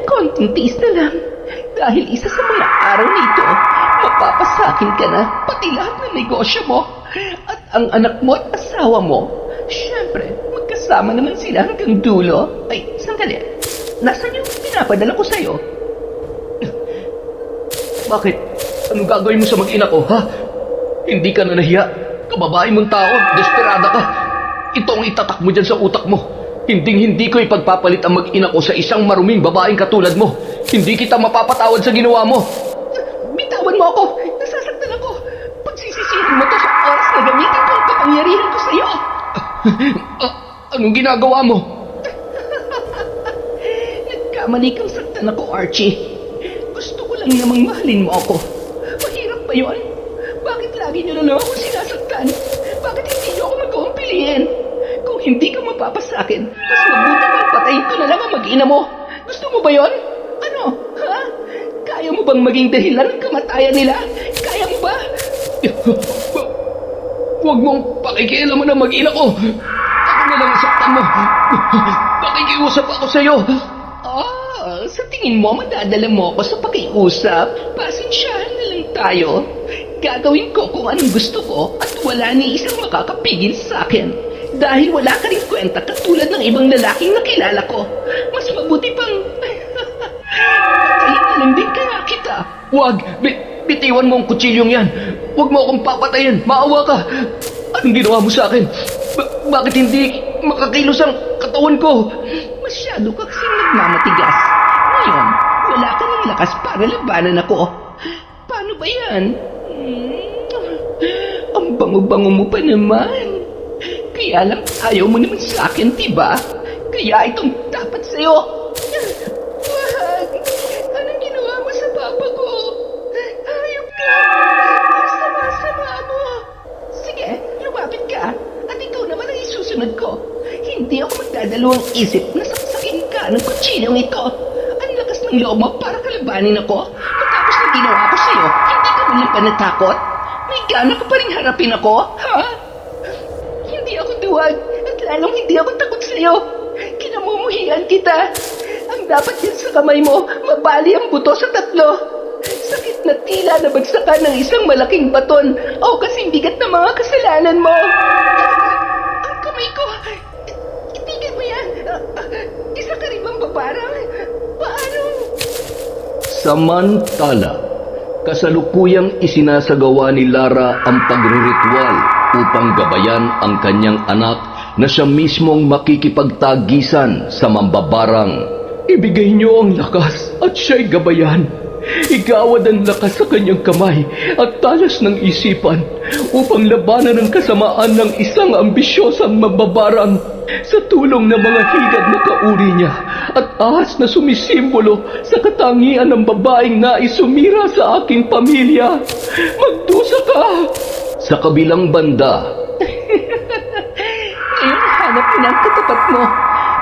Konting tiis na lang. Dahil isa sa mga araw nito, mapapasakin ka na pati lahat ng negosyo mo. At ang anak mo at asawa mo, syempre, magkasama naman sila hanggang dulo. Ay, sandali. Nasaan yung pinapadala ko sa'yo? Bakit? Anong gagawin mo sa mag-ina ko, ha? Hindi ka na nahiya. Kababae mong tao, desperada ka. Ito ang itatak mo dyan sa utak mo. Hindi ko ipagpapalit ang mag-ina ko sa isang maruming babaeng katulad mo. Hindi kita mapapatawad sa ginawa mo. Bitawan mo ako! Nasasaktan ako! Pagsisisihin mo to sa oras na gamitin ko ang kapangyarihan ko sa'yo! Anong ginagawa mo? Nagkamali kang saktan ako, Archie. Gusto ko lang namang mahalin mo ako. Mahirap ba yun? Bakit lagi niyo na lang ako sinasaktan? Bakit hindi niyo ako magawang piliin? Kung hindi ka mapapasakin, mas mabuti pang patayin ko na lang ang mag-ina mo. Gusto mo ba yun? Ano? Ha? Kaya mo bang maging dahilan ng kamatayan nila? Kaya mo ba? Huwag mong pakikialaman ang mag-ina ko. Ako na lang ang saktan mo. Nakikiusap ako sa'yo. Sa tingin mo, madadala mo ako sa pakiusap? Pasensyahan na lang tayo. Gagawin ko kung anong gusto ko at wala ni isang makakapigil sa akin. Dahil wala ka rin kwenta katulad ng ibang lalaking nakilala ko. Mas mabuti pang... patayin na lang din kaya kita. Huwag! Bitiwan mo ang kutsilyong yan. Huwag mo akong papatayin. Maawa ka. Anong ginawa mo sa akin? Bakit hindi makakilos ang katawan ko? Masyado ka kasing nagmamatigas. Ngayon, wala ka ng lakas para labanan ako. Paano ba yan? Ang bango-bango mo pa naman. Kaya lang ayaw mo naman sa akin, diba? Kaya itong dapat sa'yo. Wag! Anong ginawa mo sa papa ko? Hayop ka! Ang sama-sama mo! Sige, lumapit ka. At ikaw naman ang isusunod ko. Hindi ako magdadalawang isip na saksakin ka ng kutsilyong ito. Ang lakas ng loob mo para kalabanin ako. Matapos na ginawa ko sa'yo, hindi ka man lang ba natakot? May gana ka pa rin harapin ako, ha? Hindi ako duwag at lalong hindi ako takot sa'yo. Kinamumuhian kita. Ang dapat yan sa kamay mo, mabali ang buto sa 3. Sakit na tila nabagsakan ng isang malaking baton o kasing bigat na mga kasalanan mo. Ang kamay ko, itigil mo yan. Isa ka rin bang babarang? Paano? Samantala, kasalukuyang isinasagawa ni Lara ang pagriritual upang gabayan ang kanyang anak na siya mismong makikipagtagisan sa mambabarang. Ibigay niyo ang lakas at siya'y gabayan. Igawad ang lakas sa kanyang kamay at talas ng isipan upang labanan ang kasamaan ng isang ambisyosang mambabarang sa tulong ng mga higad na kauri niya at ahas na sumisimbolo sa katangian ng babaeng nais sumira sa aking pamilya. Magdusa ka! Sa kabilang banda, Ngayon hanap mo na ang katapat mo.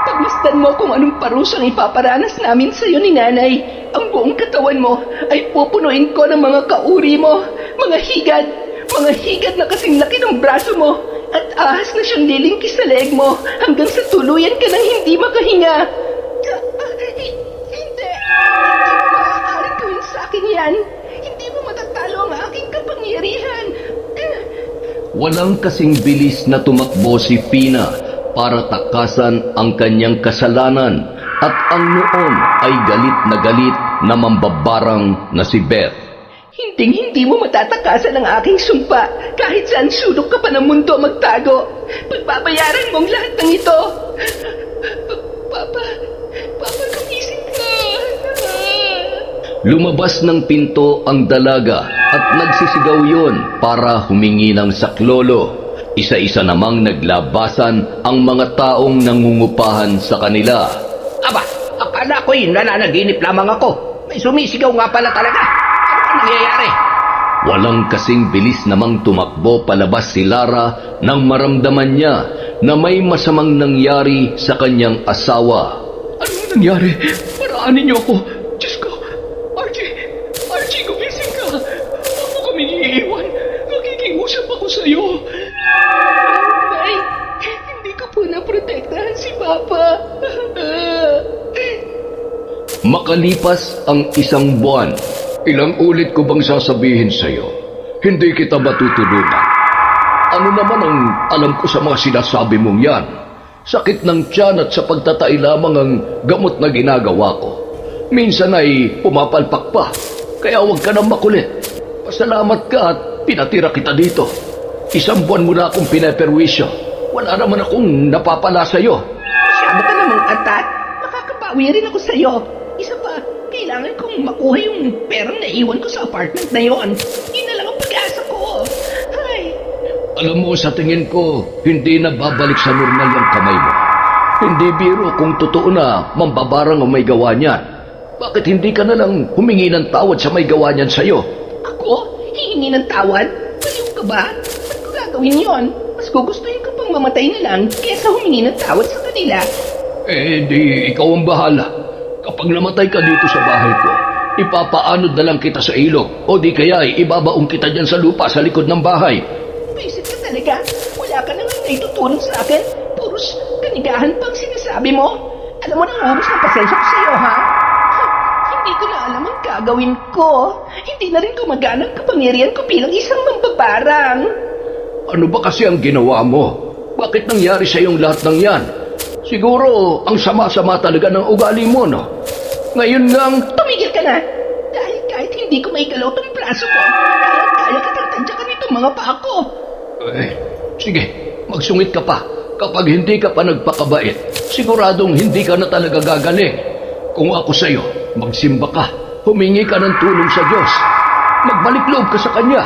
Pagmasdan mo kung anong parusang ipaparanas namin sa'yo ni nanay. Ang buong katawan mo ay pupunuin ko ng mga kauri mo, mga higad na kasing laki ng braso mo, at ahas na siyang lilingkis sa leeg mo hanggang sa tuluyan ka nang hindi makahinga. Hindi maaaring gawin sa akin yan. Hindi mo matatalo ang aking kapangyarihan. walang kasing bilis na tumakbo si Fina para takasan ang kanyang kasalanan at ang noon ay galit na mambabarang na si Beth. Hindi mo matatakasan ang aking sumpa kahit saan sulok ka pa ng mundo magtago. Pagbabayaran mong lahat ng ito. Papa, gumising ka. Lumabas ng pinto ang dalaga at nagsisigaw yon para humingi ng saklolo. Isa-isa namang naglabasan ang mga taong nangungupahan sa kanila. Aba, akala ko'y nananaginip lamang ako. May sumisigaw nga pala talaga. Ano ang nangyayari? Walang kasing bilis namang tumakbo palabas si Lara nang maramdaman niya na may masamang nangyari sa kanyang asawa. Anong nangyari? Paraanin niyo ako. Diyos ko. Archie, gumising ka. Huwag mo kami iiwan. Nakikiusap ako sa'yo. Nay, hindi ko po naprotektahan si Papa. Makalipas ang isang buwan, ilang ulit ko bang sasabihin sa'yo, hindi kita matutulungan. Ano naman ang alam ko sa mga sinasabi mong yan? Sakit ng tiyan at sa pagtatay lamang ang gamot na ginagawa ko. Minsan ay pumapalpak pa, kaya huwag ka nang makulit. Pasalamat ka at pinatira kita dito. 1 buwan mo na akong pinaperwisyo. Wala naman akong napapala sa'yo. Masyado ka namang atat. Makakabawi rin ako sa'yo. Isa pa, kailangan kong makuha yung perang naiwan ko sa apartment na yon. Yun na lang ang pag-asa ko. Ay, Alam mo, sa tingin ko, hindi na babalik sa normal yung kamay mo. Hindi biro kung totoo na mambabarang ang may gawa niyan. Bakit hindi ka na lang humingi ng tawad sa may gawa niyan sa'yo? ako? Hihingi ng tawad? Baliw ka ba? Ba't ko gagawin yon? Mas gugustuhin ko pang mamatay na lang kesa humingi ng tawad sa kanila. Eh, di ikaw ang bahala. Kapag namatay ka dito sa bahay ko, ipapaanod na lang kita sa ilog o di kaya ibabaong kita dyan sa lupa sa likod ng bahay. Visit ka talaga. Wala ka nang naitutulong sa akin. Puros kanigahan pang sinasabi mo. Alam mo nang ubos ng pasensya ko sa'yo, ha? Hindi ko na alam ang gagawin ko. Hindi na rin gumagana ang kapangyarihan ko bilang isang mambabarang. Ano ba kasi ang ginawa mo? Bakit nangyari sa iyong lahat ng yan? Siguro ang sama-sama talaga ng ugali mo, no? Ngayon ngang... Tumigil ka na! Dahil kahit hindi ko maikalaw tong braso ko, kaya kitang tadyakan itong mga paa ko. Sige, magsungit ka pa. Kapag hindi ka pa nagpakabait, siguradong hindi ka na talaga gagaling. Kung ako sa'yo, magsimba ka. Humingi ka ng tulong sa Diyos. Magbalik loob ka sa Kanya.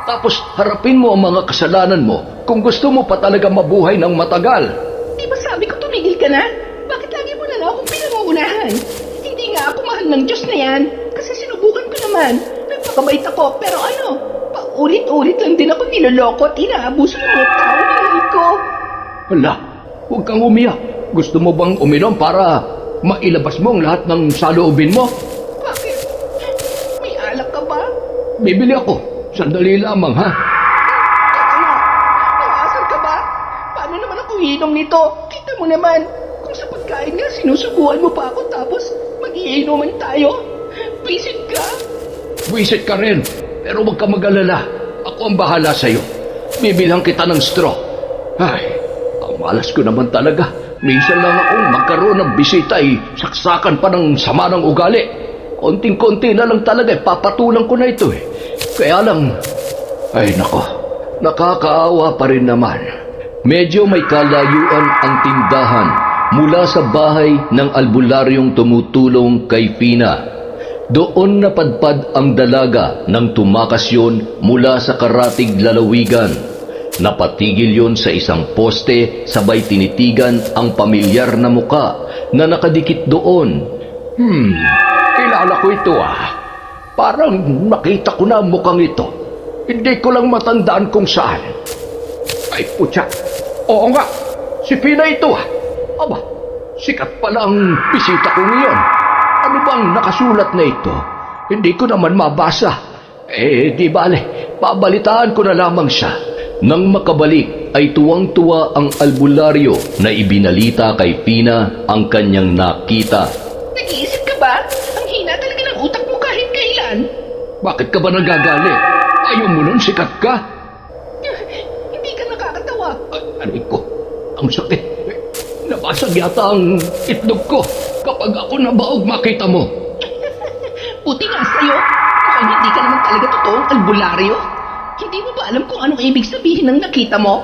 Tapos harapin mo ang mga kasalanan mo kung gusto mo pa talaga mabuhay ng matagal. Di ba sabi ko tumigil ka na? Bakit lagi mo na lang akong pinangungunahan? Hindi nga ako mahal ng Diyos na yan. Kasi sinubukan ko naman. Nagpakabait ako, pero ano? Paulit-ulit lang din ako niloloko at inaabuso ng mga tao mahal ko. Hala, huwag kang umiyak. Gusto mo bang uminom para mailabas mo ang lahat ng saloobin mo? Bakit? May alak ka ba? Bibili ako. Sandali lamang, ha? Teka nga, nangasal ka ba? Paano naman ako iinom nito? Kita mo naman, kung sa pagkain nga sinusubuan mo pa ako tapos mag-iinuman tayo. Visit ka? Wisit ka rin, pero huwag ka mag-alala. Ako ang bahala sa'yo. Bibilang kita ng straw. Ay, ang malas ko naman talaga. Minsan lang akong magkaroon ng bisita saksakan pa ng sama ng ugali. Konting-konti na lang talaga papatulang ko na ito eh. Kaya lang, ay nako, nakakaawa pa rin naman. Medyo may kalayuan ang tindahan mula sa bahay ng albularyong tumutulong kay Pina. Doon napadpad ang dalaga nang tumakas yun mula sa karatig lalawigan. Napatigil yon sa isang poste sabay tinitigan ang pamilyar na muka na nakadikit doon. Kilala ko ito ah. Parang nakita ko na ang mukhang ito. Hindi ko lang matandaan kung saan. Ay putya, oo nga, si Pina ito ah. Aba, sikat pala ang bisita ko ngayon. Ano bang nakasulat na ito? Hindi ko naman mabasa. Di bale, babalitaan ko na lamang siya. Nang makabalik ay tuwang-tuwa ang albularyo na ibinalita kay Pina ang kanyang nakita. Nag-iisip ka ba? Ang hina talaga ng utak mo kahit kailan. Bakit ka ba nagagalit? Ayaw mo nun, sikat ka? Hindi ka nakakatawa. Aray ko, ang sakit. Nabasag yata ang itlog ko kapag ako nabaog makita mo. Buti nga sa'yo. Mukhang hindi ka naman talaga totoong albularyo. Hindi mo ba alam kung anong ibig sabihin ng nakita mo?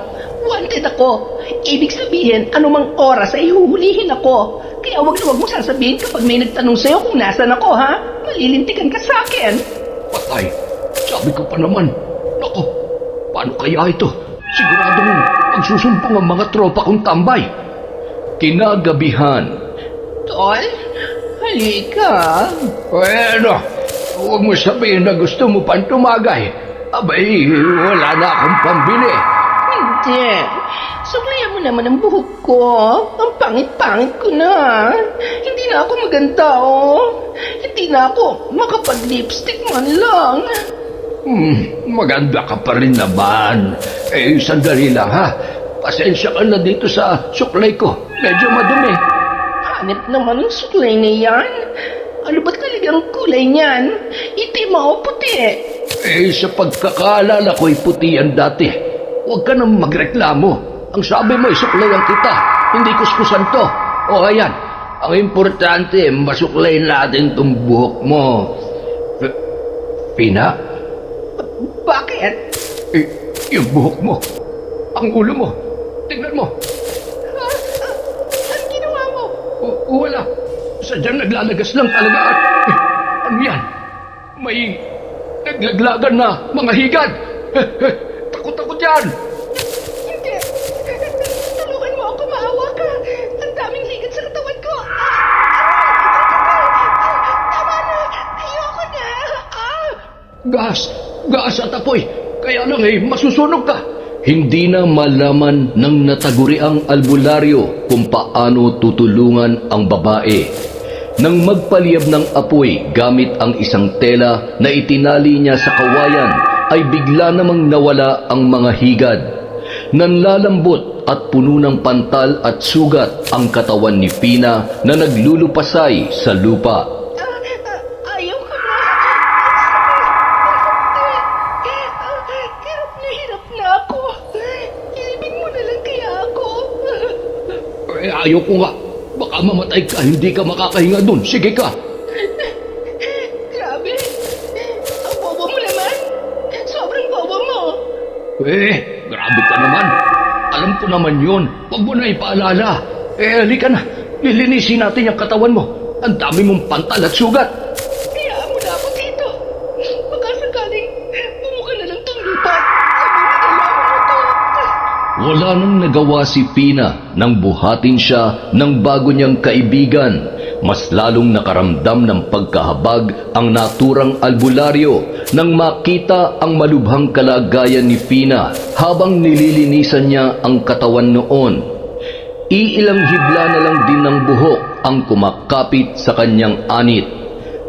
Wanted ako. Ibig sabihin, anumang oras ay huhulihin ako. Kaya wag na wag mo sasabihin kapag may nagtanong sa'yo kung nasan ako, ha? Malilintikan ka sa akin. Patay. Sabi ko pa naman. Nako, paano kaya ito? Siguradong pagsusumpong ang mga tropa kong tambay. Kinagabihan, Tol, halika. Bueno, huwag mo sabihin na gusto mo pang tumagay. Abay, wala na akong pambili. Hindi. Suklayan mo naman ang buhok ko. Ang pangit-pangit ko na. Hindi na ako maganda, oh. Hindi na ako makapag-lipstick man lang. Maganda ka pa rin naman. Sandali lang ha. Pasensya ka na dito sa suklay ko. Medyo madumi. Hanip naman ang suklay na yan. Ano ba't talagang kulay niyan? Itim o puti? Sa pagkakaalala ko'y puti yan dati. Huwag ka nang magreklamo. Ang sabi mo, isuklayan kita. Hindi kuskusan to. O ayan, ang importante, masuklay natin tong buhok mo. Pina? Bakit? Yung buhok mo. Ang ulo mo. Tingnan mo. Ano ginawa mo? Wala. Sadyang naglalagas lang talaga at... ano yan? May naglaglagan na mga higad. Takot-takot yan. Hindi. Tulungan mo ako, maawa ka. Ang daming higit sa katawan ko. Tama na. Ayoko na. Gas at apoy. Kaya lang masusunog ka. hindi na malaman ng nataguriang albularyo kung paano tutulungan ang babae. Nang magpaliyab ng apoy gamit ang isang tela na itinali niya sa kawayan, ay bigla namang nawala ang mga higad. Nanlalambot at puno ng pantal at sugat ang katawan ni Pina na naglulupasay sa lupa. Ayaw ko na. Hirap na ako. Ilibing mo na lang kaya ako. Ayaw ko nga. Baka mamatay ka, hindi ka makakahinga dun. Sige ka. Grabe. Ang bobo mo naman. Sobrang bobo mo. Grabe ka naman. Alam ko naman yun. Huwag mo na ipaalala. Halika na. Lilinisin natin yung katawan mo. Ang dami mong pantal at sugat. Kaya mo na ako dito. Baka sakaling bumuka na lang tong lupa. Sabi mo ito. Wala nang nagawa si Pina nang buhatin siya ng bago niyang kaibigan. Mas lalong nakaramdam ng pagkahabag ang naturang albularyo nang makita ang malubhang kalagayan ni Pina habang nililinisan niya ang katawan noon. Iilang hibla na lang din ng buhok ang kumakapit sa kanyang anit.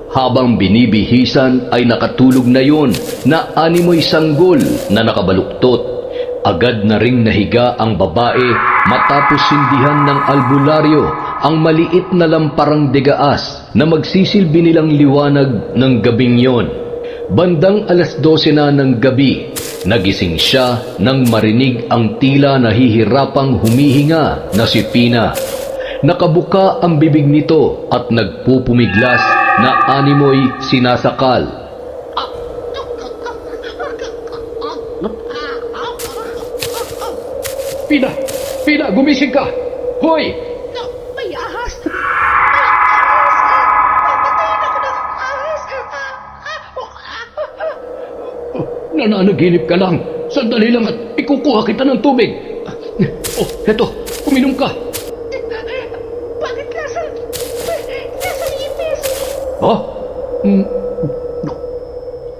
Habang binibihisan ay nakatulog na yon na animoy sanggol na nakabaluktot. Agad na ring nahiga ang babae matapos sindihan ng albularyo ang maliit na lamparang degaas na magsisilbi nilang liwanag ng gabing yon. Bandang 12:00 na ng gabi, nagising siya nang marinig ang tila nahihirapang humihinga na si Pina. Nakabuka ang bibig nito at nagpupumiglas na animoy sinasakal. Pina, gumising ka. Hoy! May ahas. May ahas. Papatayin ako ng ahas. Nananaginip ka lang. Sandali lang at ikukuha kita ng tubig. Heto, uminom ka. Bakit nasa ipis? Ha?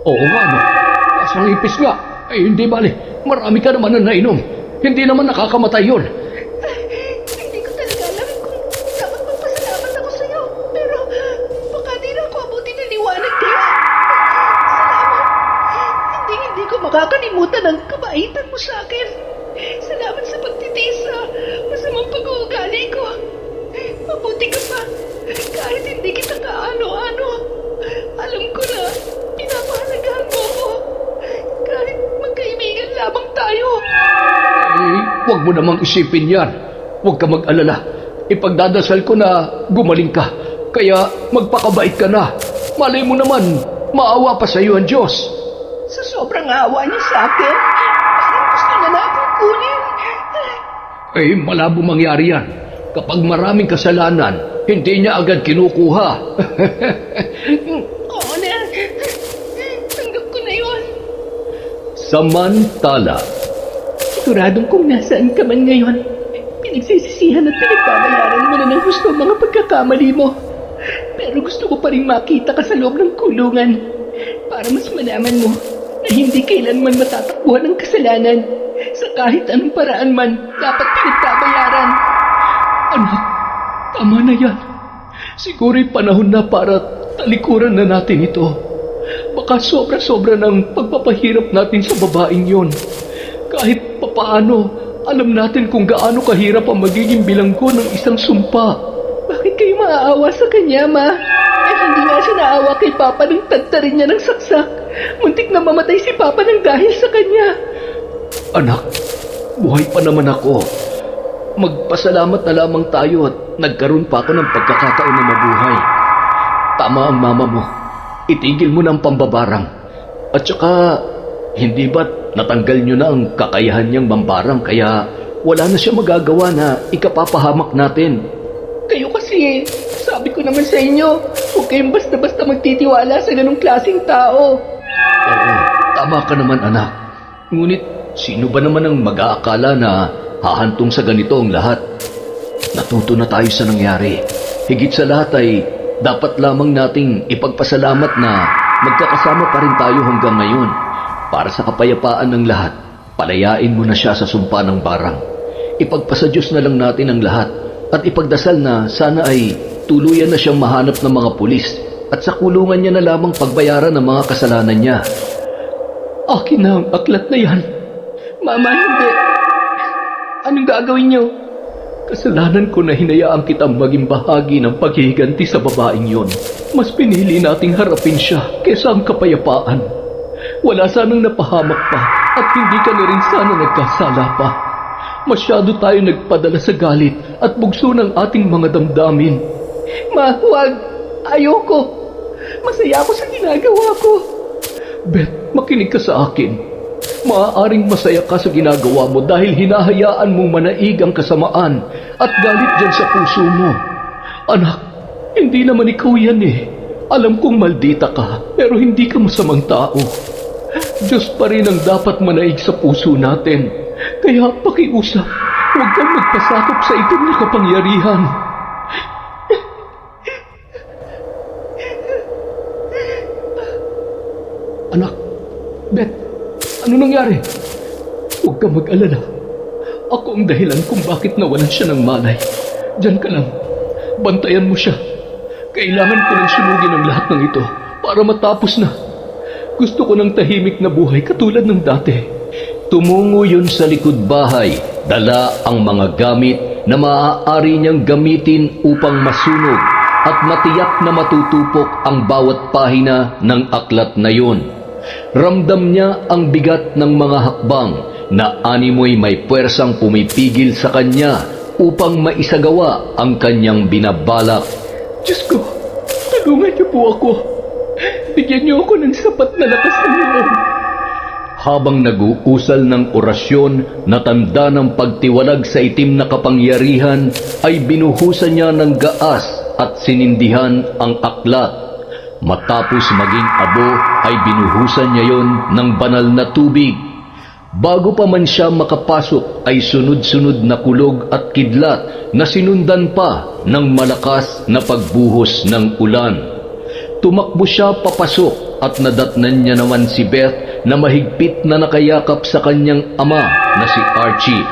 Oo nga, no. Lasang ipis nga. Hindi bali. Marami ka naman na nainom. Hindi naman nakakamatay yun. Hindi ko talaga alam kung dapat magpasalamat ako sa'yo. Pero baka di na ako abutin ng liwanag kaya. Salamat. Hindi ko makakalimutan ang kabaitan mo sa akin. Salamat sa pagtitiis sa masamang pag-uugali ko. Mabuti ka pa. Kahit hindi kita kaano-ano. Alam ko na pinapahalagahan mo ko. Kahit magkaibigan lamang tayo. Huwag mo namang isipin yan. Huwag ka mag-alala. Ipagdadasal ko na gumaling ka. Kaya magpakabait ka na. Malay mo naman, maawa pa sa iyo ang Diyos. Sa sobrang awa niya sa akin, parang gusto niya na akong kunin. Eh, malabo mangyari yan. Kapag maraming kasalanan, hindi niya agad kinukuha. Oo na. Tanggap ko na yun. Samantala, Siguradong kung nasaan ka man ngayon, pinagsisisihan at pinagbabayaran mo na ng gusto ang mga pagkakamali mo. Pero gusto ko pa rin makita ka sa loob ng kulungan para mas malaman mo na hindi kailanman matatakbuhan ng kasalanan sa kahit anong paraan man dapat pinagbabayaran. anak, tama na yan. Siguro'y panahon na para talikuran na natin ito. Baka sobra-sobra ng pagpapahirap natin sa babaeng yon. Kahit papaano, alam natin kung gaano kahirap ang magiging bilanggo ng isang sumpa. Bakit kayo maaawa sa kanya, Ma? Eh, hindi nga siya naawa kay Papa nang tagtarin niya ng saksak. Muntik na mamatay si Papa nang dahil sa kanya. Anak, buhay pa naman ako. Magpasalamat na lamang tayo at nagkaroon pa ako ng pagkakataon na mabuhay. Tama ang mama mo. Itigil mo ng pambabarang. At saka, hindi ba't natanggal nyo na ang kakayahan niyang mambarang kaya wala na siya magagawa na ikapapahamak natin? Kayo kasi, sabi ko naman sa inyo, huwag kayong basta-basta magtitiwala sa ganong klaseng tao. Oo, tama ka naman anak. Ngunit, sino ba naman ang mag-aakala na hahantong sa ganito ang lahat? Natuto na tayo sa nangyari. Higit sa lahat ay dapat lamang nating ipagpasalamat na magkakasama pa rin tayo hanggang ngayon. Para sa kapayapaan ng lahat, palayain mo na siya sa sumpa ng barang. Ipagpasa Diyos na lang natin ang lahat at ipagdasal na sana ay tuluyan na siyang mahanap ng mga pulis at sa kulungan niya na lamang pagbayaran ang mga kasalanan niya. Akin na ang aklat na yan. Mama, hindi. Anong gagawin niyo? Kasalanan ko na hinayaan kitang maging bahagi ng paghihiganti sa babaeng yon. Mas pinili nating harapin siya kaysa ang kapayapaan. Wala sanang napahamak pa at hindi ka na rin sana nagkasala pa. Masyado tayo nagpadala sa galit at bugso ng ating mga damdamin. Ma, huwag. Ayoko. Masaya ako sa ginagawa ko. Beth, makinig ka sa akin. Maaaring masaya ka sa ginagawa mo dahil hinahayaan mong manaig ang kasamaan at galit dyan sa puso mo. Anak, hindi naman ikaw yan eh. Alam kong maldita ka, pero hindi ka masamang tao. Diyos pa rin ang dapat manaig sa puso natin. Kaya pakiusap, huwag kang magpasakop sa itim na kapangyarihan. Anak, Beth, ano nangyari? Huwag kang mag-alala. Ako ang dahilan kung bakit nawalan siya ng malay. Diyan ka lang. Bantayan mo siya. Kailangan ko nang sunugin ang lahat ng ito para matapos na. Gusto ko ng tahimik na buhay katulad ng dati. Tumungo yun sa likod bahay. Dala ang mga gamit na maaari niyang gamitin upang masunog at matiyak na matutupok ang bawat pahina ng aklat na yun. Ramdam niya ang bigat ng mga hakbang na animoy may puwersang pumipigil sa kanya upang maisagawa ang kanyang binabalak. Diyos ko, tulungan niyo po ako. Bigyan niyo ako ng sapat na lakas ng loob. Habang nag-uusal ng orasyon na tanda ng pagtiwalag sa itim na kapangyarihan, ay binuhusan niya ng gaas at sinindihan ang aklat. Matapos maging abo ay binuhusan niya yon ng banal na tubig. Bago pa man siya makapasok ay sunod-sunod na kulog at kidlat na sinundan pa ng malakas na pagbuhos ng ulan. Tumakbo siya papasok at nadatnan niya naman si Beth na mahigpit na nakayakap sa kanyang ama na si Archie.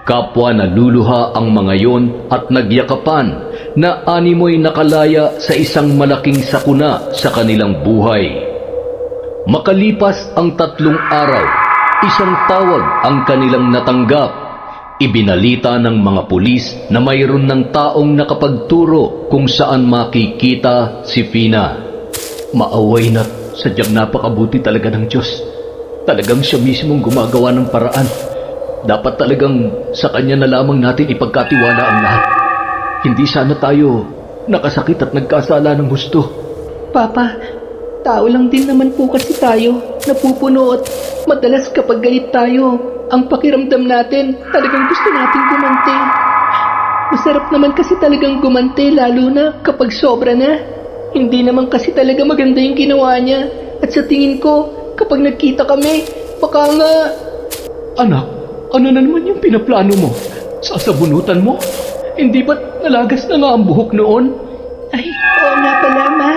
Kapwa naluluha ang mga yon at nagyakapan na animoy nakalaya sa isang malaking sakuna sa kanilang buhay. Makalipas ang 3 araw, isang tawag ang kanilang natanggap. Ibinalita ng mga pulis na mayroon ng taong nakapagturo kung saan makikita si Fina. Maaway na, sadyang napakabuti talaga ng Diyos. Talagang siya mismong gumagawa ng paraan. Dapat talagang sa kanya na lamang natin ipagkatiwala ang lahat. Hindi sana tayo nakasakit at nagkasala ng gusto. Papa, tao lang din naman po kasi tayo. Napupuno at madalas kapag galit tayo, ang pakiramdam natin, talagang gusto natin gumante. Masarap naman kasi talagang gumante, lalo na kapag sobra na. Hindi naman kasi talaga maganda yung ginawa niya. At sa tingin ko, kapag nagkita kami, baka nga... Anak, ano na naman yung pinaplano mo? Sasabunutan mo? Hindi ba't nalagas na nga ang buhok noon? Ay, oo nga pala, Ma.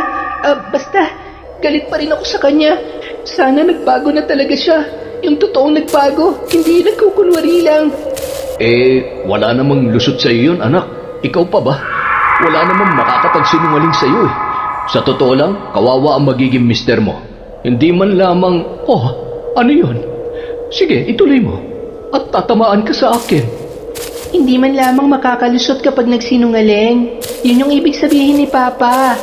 Basta, galit pa rin ako sa kanya. Sana nagbago na talaga siya. Yung totoong nagbago, hindi nagkukunwari lang. Wala namang lusot sa iyo yun, anak. Ikaw pa ba? Wala namang makakapagsinungaling sa iyo eh. Sa totoo lang, kawawa ang magiging mister mo. Hindi man lamang, ano yun? Sige, ituloy mo. At tatamaan ka sa akin. Hindi man lamang makakalusot kapag nagsinungaling. Yun yung ibig sabihin ni Papa.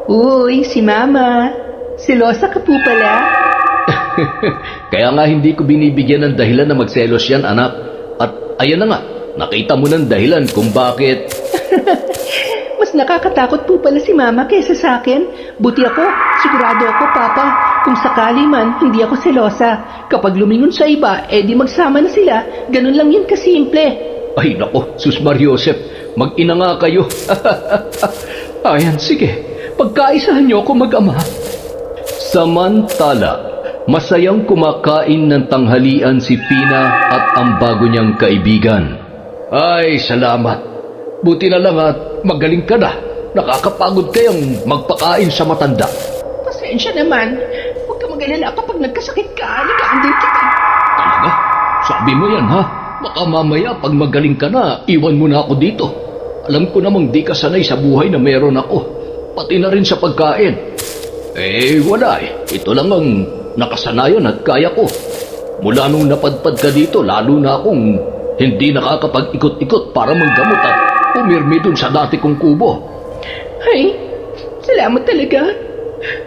Uy, si Mama. Silosa ka po pala. Kaya nga hindi ko binibigyan ng dahilan na magselos yan, anak. At ayan na nga, nakita mo ng dahilan kung bakit. Mas nakakatakot po pala si Mama kaysa sa akin. Buti ako, sigurado ako, Papa. Kung sakali man, hindi ako selosa. Kapag lumingon sa iba, di magsama na sila. Ganun lang yun kasimple. Ay nako, Sus Mariosep, mag-ina nga kayo. Ayan, sige, pagkaisahan niyo ako mag-ama. Samantala, masayang kumakain ng tanghalian si Fina at ang bago niyang kaibigan. Ay, salamat. Buti na lang at magaling ka na. Nakakapagod kayang magpakain sa matanda. Pasensya naman. Huwag ka mag-alala kapag nagkasakit ka. Alagaan din kita. Talaga? Sabi mo yan, ha? Baka mamaya pag magaling ka na, iwan mo na ako dito. Alam ko namang di ka sanay sa buhay na meron ako. Pati na rin sa pagkain. Wala eh. Ito lang ang nakasanayan at kaya ko. Mula nung napadpad ka dito, lalo na akong hindi nakakapag-ikot-ikot para manggamot at pumirmi dun sa dati kong kubo. Ay, salamat talaga.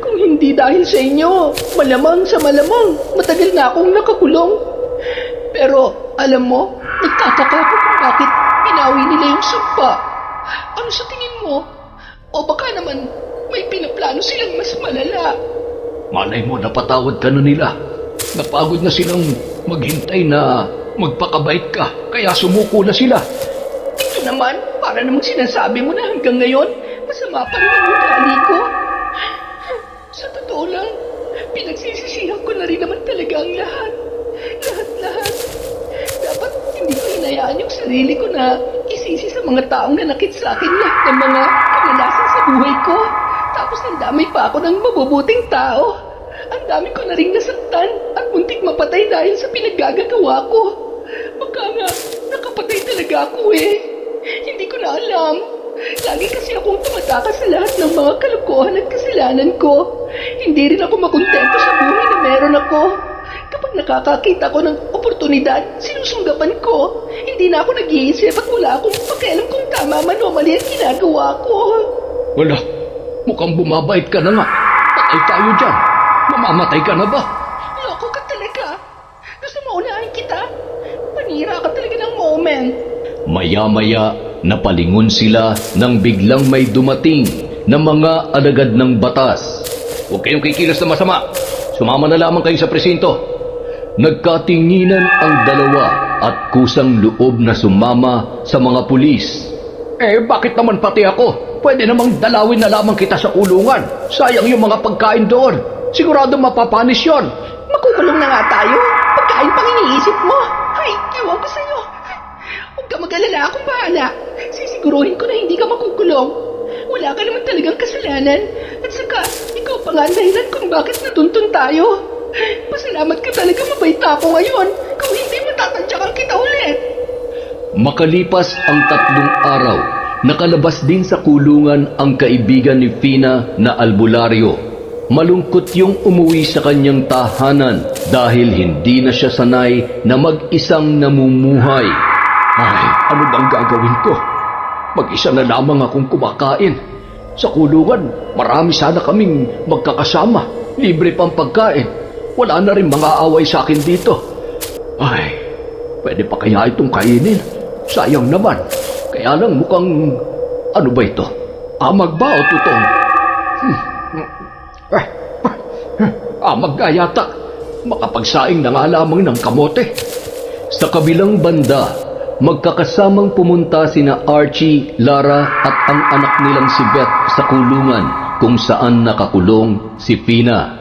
Kung hindi dahil sa inyo, malamang sa malamang, matagal na akong nakakulong. Pero, alam mo, nagtataka ako kung bakit pinawi nila yung sumpa. Ano sa tingin mo? O baka naman, may pinaplano silang mas malala. Malay mo, napatawad ka na nila. Napagod na silang maghintay na magpakabait ka, kaya sumuko na sila. Ito naman, para namang sinasabi mo na hanggang ngayon, masama pa rin ang ugali ko. Sa totoo lang, pinagsisisihan ko na rin naman talaga ang lahat. Lahat-lahat. Dapat hindi ko hinayaan yung sarili ko na isisi sa mga taong nanakit sa akin lahat ng mga kalalasan sa buhay ko. Tapos nandamay pa ako ng mabubuting tao. Ang dami ko na rin nasaktan at muntik mapatay dahil sa pinaggagawa ko. Baka nga, nakapatay talaga ako eh. Hindi ko na alam. Lagi kasi akong tumatakas sa lahat ng mga kalokohan at kasalanan ko. Hindi rin ako makontento sa buhay na meron ako. Kapag nakakakita ko ng oportunidad, sinusunggapan ko. Hindi na ako nag-iisip at wala akong pakialam kung tama man o mali ang ginagawa ko. Wala, mukhang bumabait ka na nga. Patay tayo dyan. Mamamatay ka na ba? Loko ka talaga. Gusto mo unahin kita? Panira ka talaga ng moment. Maya-maya, napalingon sila nang biglang may dumating na mga alagad ng batas. Huwag kayong kikilos na masama. Sumama na lamang kayo sa presinto. Nagkatinginan ang dalawa at kusang loob na sumama sa mga pulis. Bakit naman pati ako? Pwede namang dalawin na lamang kita sa kulungan. Sayang yung mga pagkain doon. Sigurado mapapanis yon. Makukulong na nga tayo. Pagkain pang iniisip mo. Ay, ewan ko sa'yo. Huwag ka mag-alala, akong bahala. Sisiguruhin ko na hindi ka makukulong. Wala ka naman talagang kasalanan. At saka, ikaw pa nga ang dahilan kung bakit natuntun tayo. Pasalamat ka talaga, mabait ako ngayon. Kung hindi, matatantyakan kita ulit. Makalipas ang 3 araw, nakalabas din sa kulungan ang kaibigan ni Fina na albularyo. Malungkot yung umuwi sa kanyang tahanan dahil hindi na siya sanay na mag-isang namumuhay. Ay, ano bang gagawin ko? Mag-isa na lamang akong kumakain. Sa kulungan, marami sana kaming magkakasama. Libre pang pagkain. Wala na rin mga away sa akin dito. Ay, pwede pa kaya itong kainin? Sayang naman. Kaya lang mukhang... Ano ba ito? Amag ba o tutong? Amag nga yata. Makapagsaing na nga lamang ng kamote. Sa kabilang banda, magkakasamang pumunta sina Archie, Lara at ang anak nilang si Beth sa kulungan kung saan nakakulong si Fina.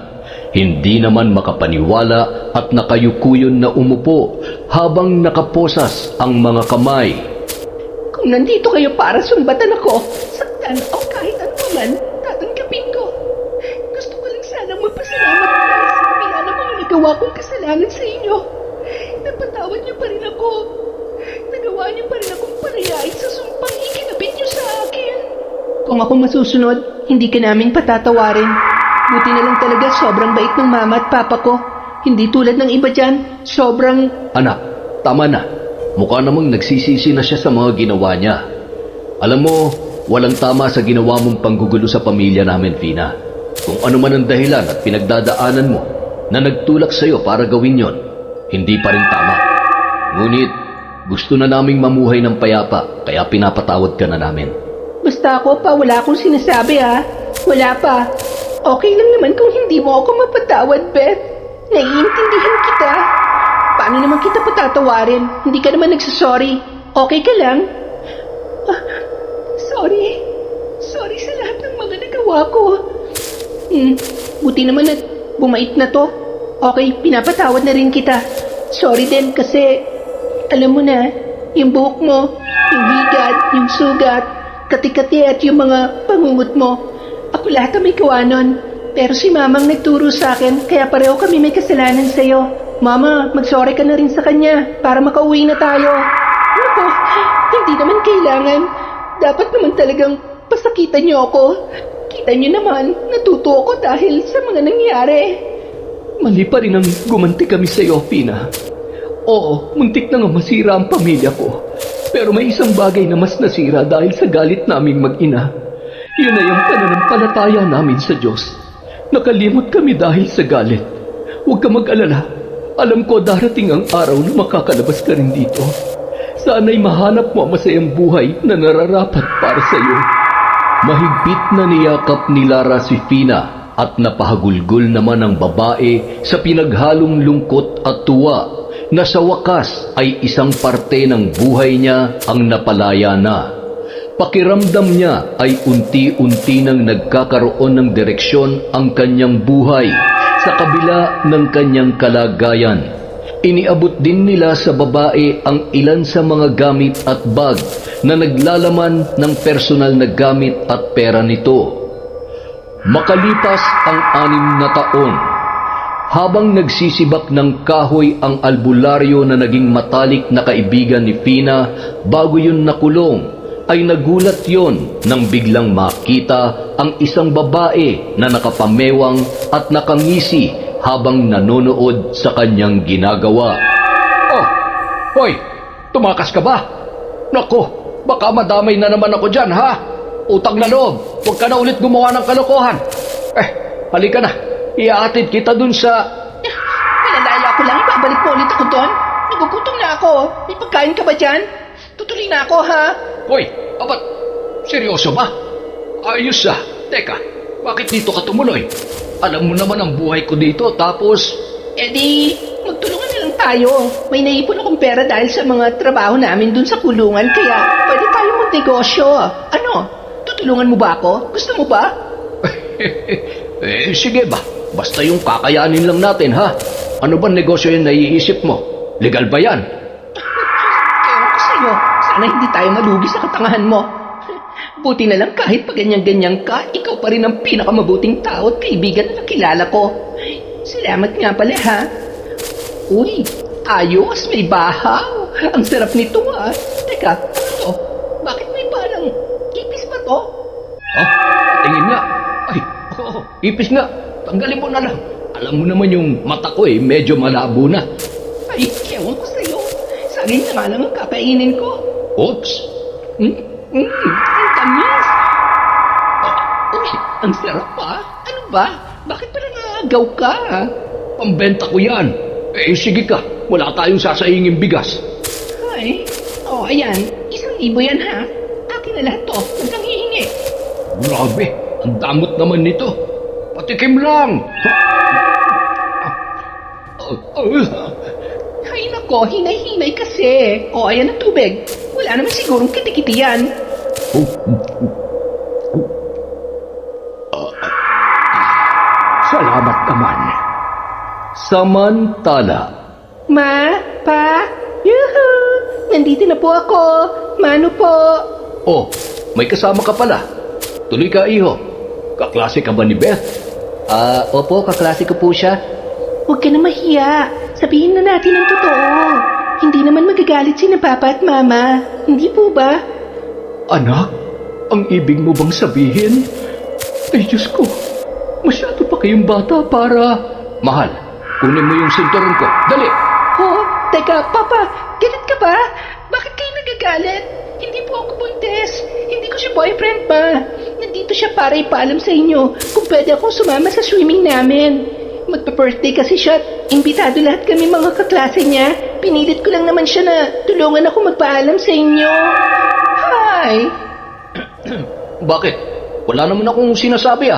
Hindi naman makapaniwala at nakayukuyon na umupo habang nakaposas ang mga kamay. Kung nandito kayo para sumbatan ako, saktan o kahit ano man, tatanggapin ko. Gusto ko lang sana magpasalamat dahil sa kabila ng mga nagawa kong kasalanan sa inyo. Napatawad niyo pa rin ako. Nagawa niyo pa rin akong parayain sa sumpang ikinabit niyo sa akin. Kung ako masusunod, hindi ka namin patatawarin. Buti na lang talaga sobrang bait ng mama at papa ko. Hindi tulad ng iba dyan, sobrang... Anak, tama na. Mukha namang nagsisisi na siya sa mga ginawa niya. Alam mo, walang tama sa ginawa mong panggugulo sa pamilya namin, Fina. Kung ano man ang dahilan at pinagdadaanan mo na nagtulak sa'yo para gawin yon, hindi pa rin tama. Ngunit, gusto na naming mamuhay ng payapa, kaya pinapatawad ka na namin. Basta ako pa, wala akong sinasabi ha. Wala pa. Okay lang naman kung hindi mo ako mapatawad, Beth. Naiintindihan kita. Paano naman kita patatawarin? Hindi ka naman nagsasorry. Okay ka lang? Sorry. Sorry sa lahat ng mga nagawa ko. Buti naman at bumait na to. Okay, pinapatawad na rin kita. Sorry din kasi, alam mo na, yung buhok mo, yung higad, yung sugat, kati-kati at yung mga pangungot mo. Ako lahat ang may gawa nun. Pero si mamang nagturo sa akin, kaya pareho kami may kasalanan sa'yo. Mama, mag-sorry ka na rin sa kanya para makauwi na tayo. Naku, hindi naman kailangan. Dapat naman talagang pasakitan niyo ako. Kita niyo naman, natuto ako dahil sa mga nangyari. Mali pa rin ang gumanti kami sa'yo, Fina. Oo, muntik na nga masira ang pamilya ko. Pero may isang bagay na mas nasira dahil sa galit naming mag-ina. Yun ay ang pananampalataya namin sa Diyos. Nakalimot kami dahil sa galit. Huwag ka mag-alala. Alam ko darating ang araw na makakalabas ka rin dito. Sana'y mahanap mo ang masayang buhay na nararapat para sa iyo. Mahigpit na niyakap ni Lara si Fina at napahagulgol naman ang babae sa pinaghalong lungkot at tuwa na sa wakas ay isang parte ng buhay niya ang napalaya na. Pakiramdam niya ay unti-unti nang nagkakaroon ng direksyon ang kanyang buhay sa kabila ng kanyang kalagayan. Iniabot din nila sa babae ang ilan sa mga gamit at bag na naglalaman ng personal na gamit at pera nito. Makalipas ang 6 na taon, habang nagsisibak ng kahoy ang albularyo na naging matalik na kaibigan ni Fina bago yun nakulong, ay nagulat yon nang biglang makita ang isang babae na nakapamewang at nakangisi habang nanonood sa kanyang ginagawa. Oh, hoy, tumakas ka ba? Nako, baka madamay na naman ako dyan, ha? Utang na loob, huwag ka na ulit gumawa ng kalokohan. Halika na, iaatid kita dun sa... Palalaya ko lang, ibabalik mo ulit ako doon. Nagugutom na ako. May pagkain ka ba dyan? Tutuloy na ako, ha? Hoy, abat, seryoso ba? Ayos ah. Teka, bakit dito ka tumuloy? Alam mo naman ang buhay ko dito, tapos... Di, magtulungan na lang tayo. May naipon akong pera dahil sa mga trabaho namin dun sa kulungan, kaya pwede tayo magnegosyo. Ano? Tutulungan mo ba ako? Gusto mo ba? Sige ba? Basta yung kakayanin lang natin, ha? Ano ba negosyo yung naiisip mo? Legal ba yan? Ewan ko sa'yo. Sana hindi tayo malugi sa katangahan mo. Buti na lang kahit pa ganyan-ganyan ka, ikaw pa rin ang pinakamabuting tao at kaibigan na nakilala ko. Salamat nga pala, ha? Uy, ayos, may bahaw. Ang sarap nito, ha? Teka, ano to? Bakit may parang ipis pa to? Tingin nga. Ay, ipis nga. Tanggalin mo na lang. Alam mo naman yung mata ko medyo malabo na. Ay, ewan ko sa'yo. Saging na nga lang ang kakainin ko. Oops. Ang tamis. Uy, ang sarap pa. Ano ba? Bakit pa nangagaw ka? Pambenta ko yan. Sige ka. Wala tayong sasaingin bigas. Ay, ayan. 1,000 yan, ha? Akin na lahat to. Huwag kang hihingi. Grabe. Ang damot naman nito. Patikim lang. Ay, naku. ko, hinay-hinay kasi. O, ayan ang tubig. Wala naman sigurong kitikiti yan. Salamat naman. Samantala, Ma, Pa, yuhu! Nandito na po ako. Mano po? oh, may kasama ka pala. Tuloy ka, iho. Kaklase ka ba ni Beth? Opo, kaklase ko po siya. Huwag ka na mahiya. Sabihin na natin ang totoo. Hindi naman magagalit si na Papa at Mama. Hindi po ba? Anak, ang ibig mo bang sabihin? Ay, Diyos ko, masyado pa kayong bata para... Mahal, kunin mo yung sinturon ko. Dali! Oh, teka, Papa, galit ka ba? Bakit kayo nagagalit? Hindi po ako buntes. Hindi ko siya boyfriend pa. Nandito siya para ipaalam sa inyo kung pwede akong sumama sa swimming namin. Magpa-birthday kasi siya at imbitado lahat kami mga kaklase niya. Pinilit ko lang naman siya na tulungan ako magpaalam sa inyo. Hi! Bakit? Wala naman akong sinasabi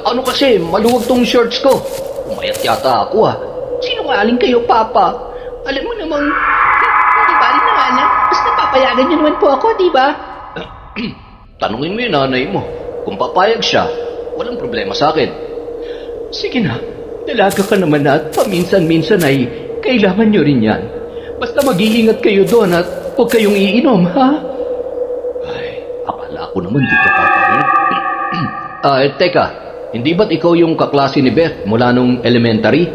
ano kasi, maluwag tong shorts ko. Umayat yata ako Sinungaling kayo, Papa. Alam mo namang, hindi bali na nga na. Basta papayagan niyo naman po ako, di ba? Tanungin mo yung nanay mo. Kung papayag siya, walang problema sa akin. Sige na, dalaga ka naman na at paminsan-minsan ay kailangan nyo rin yan. Basta mag-iingat kayo doon at huwag kayong iinom, ha? Ay, akala ko naman di ka papayag. Teka, hindi ba't ikaw yung kaklase ni Beth mula nung elementary?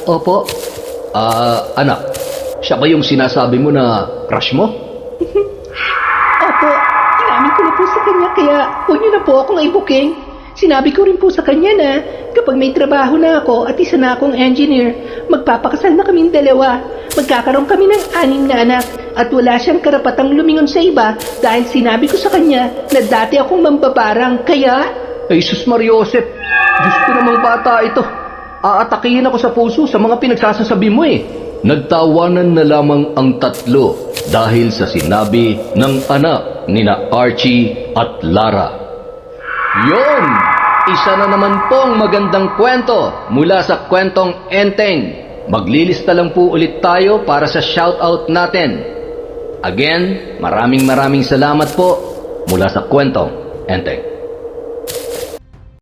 Opo. Anak, siya ba yung sinasabi mo na crush mo? Opo, inamin ko na po sa kanya kaya huwag niyo na po akong i-booking. Sinabi ko rin po sa kanya na kapag may trabaho na ako at isa na akong engineer, magpapakasal na kaming dalawa. Magkakaroon kami ng 6 na anak at wala siyang karapatang lumingon sa iba dahil sinabi ko sa kanya na dati akong mambabarang kaya... Ay, sus Mariosep, Diyos ko namang bata ito. Aatakihin ako sa puso sa mga pinagsasasabi mo Nagtawanan na lamang ang tatlo dahil sa sinabi ng anak nina Archie at Lara. Yon! Isa na naman pong magandang kwento mula sa kwentong Enteng. Maglilista lang po ulit tayo para sa shoutout natin. Again, maraming salamat po mula sa kwentong Enteng.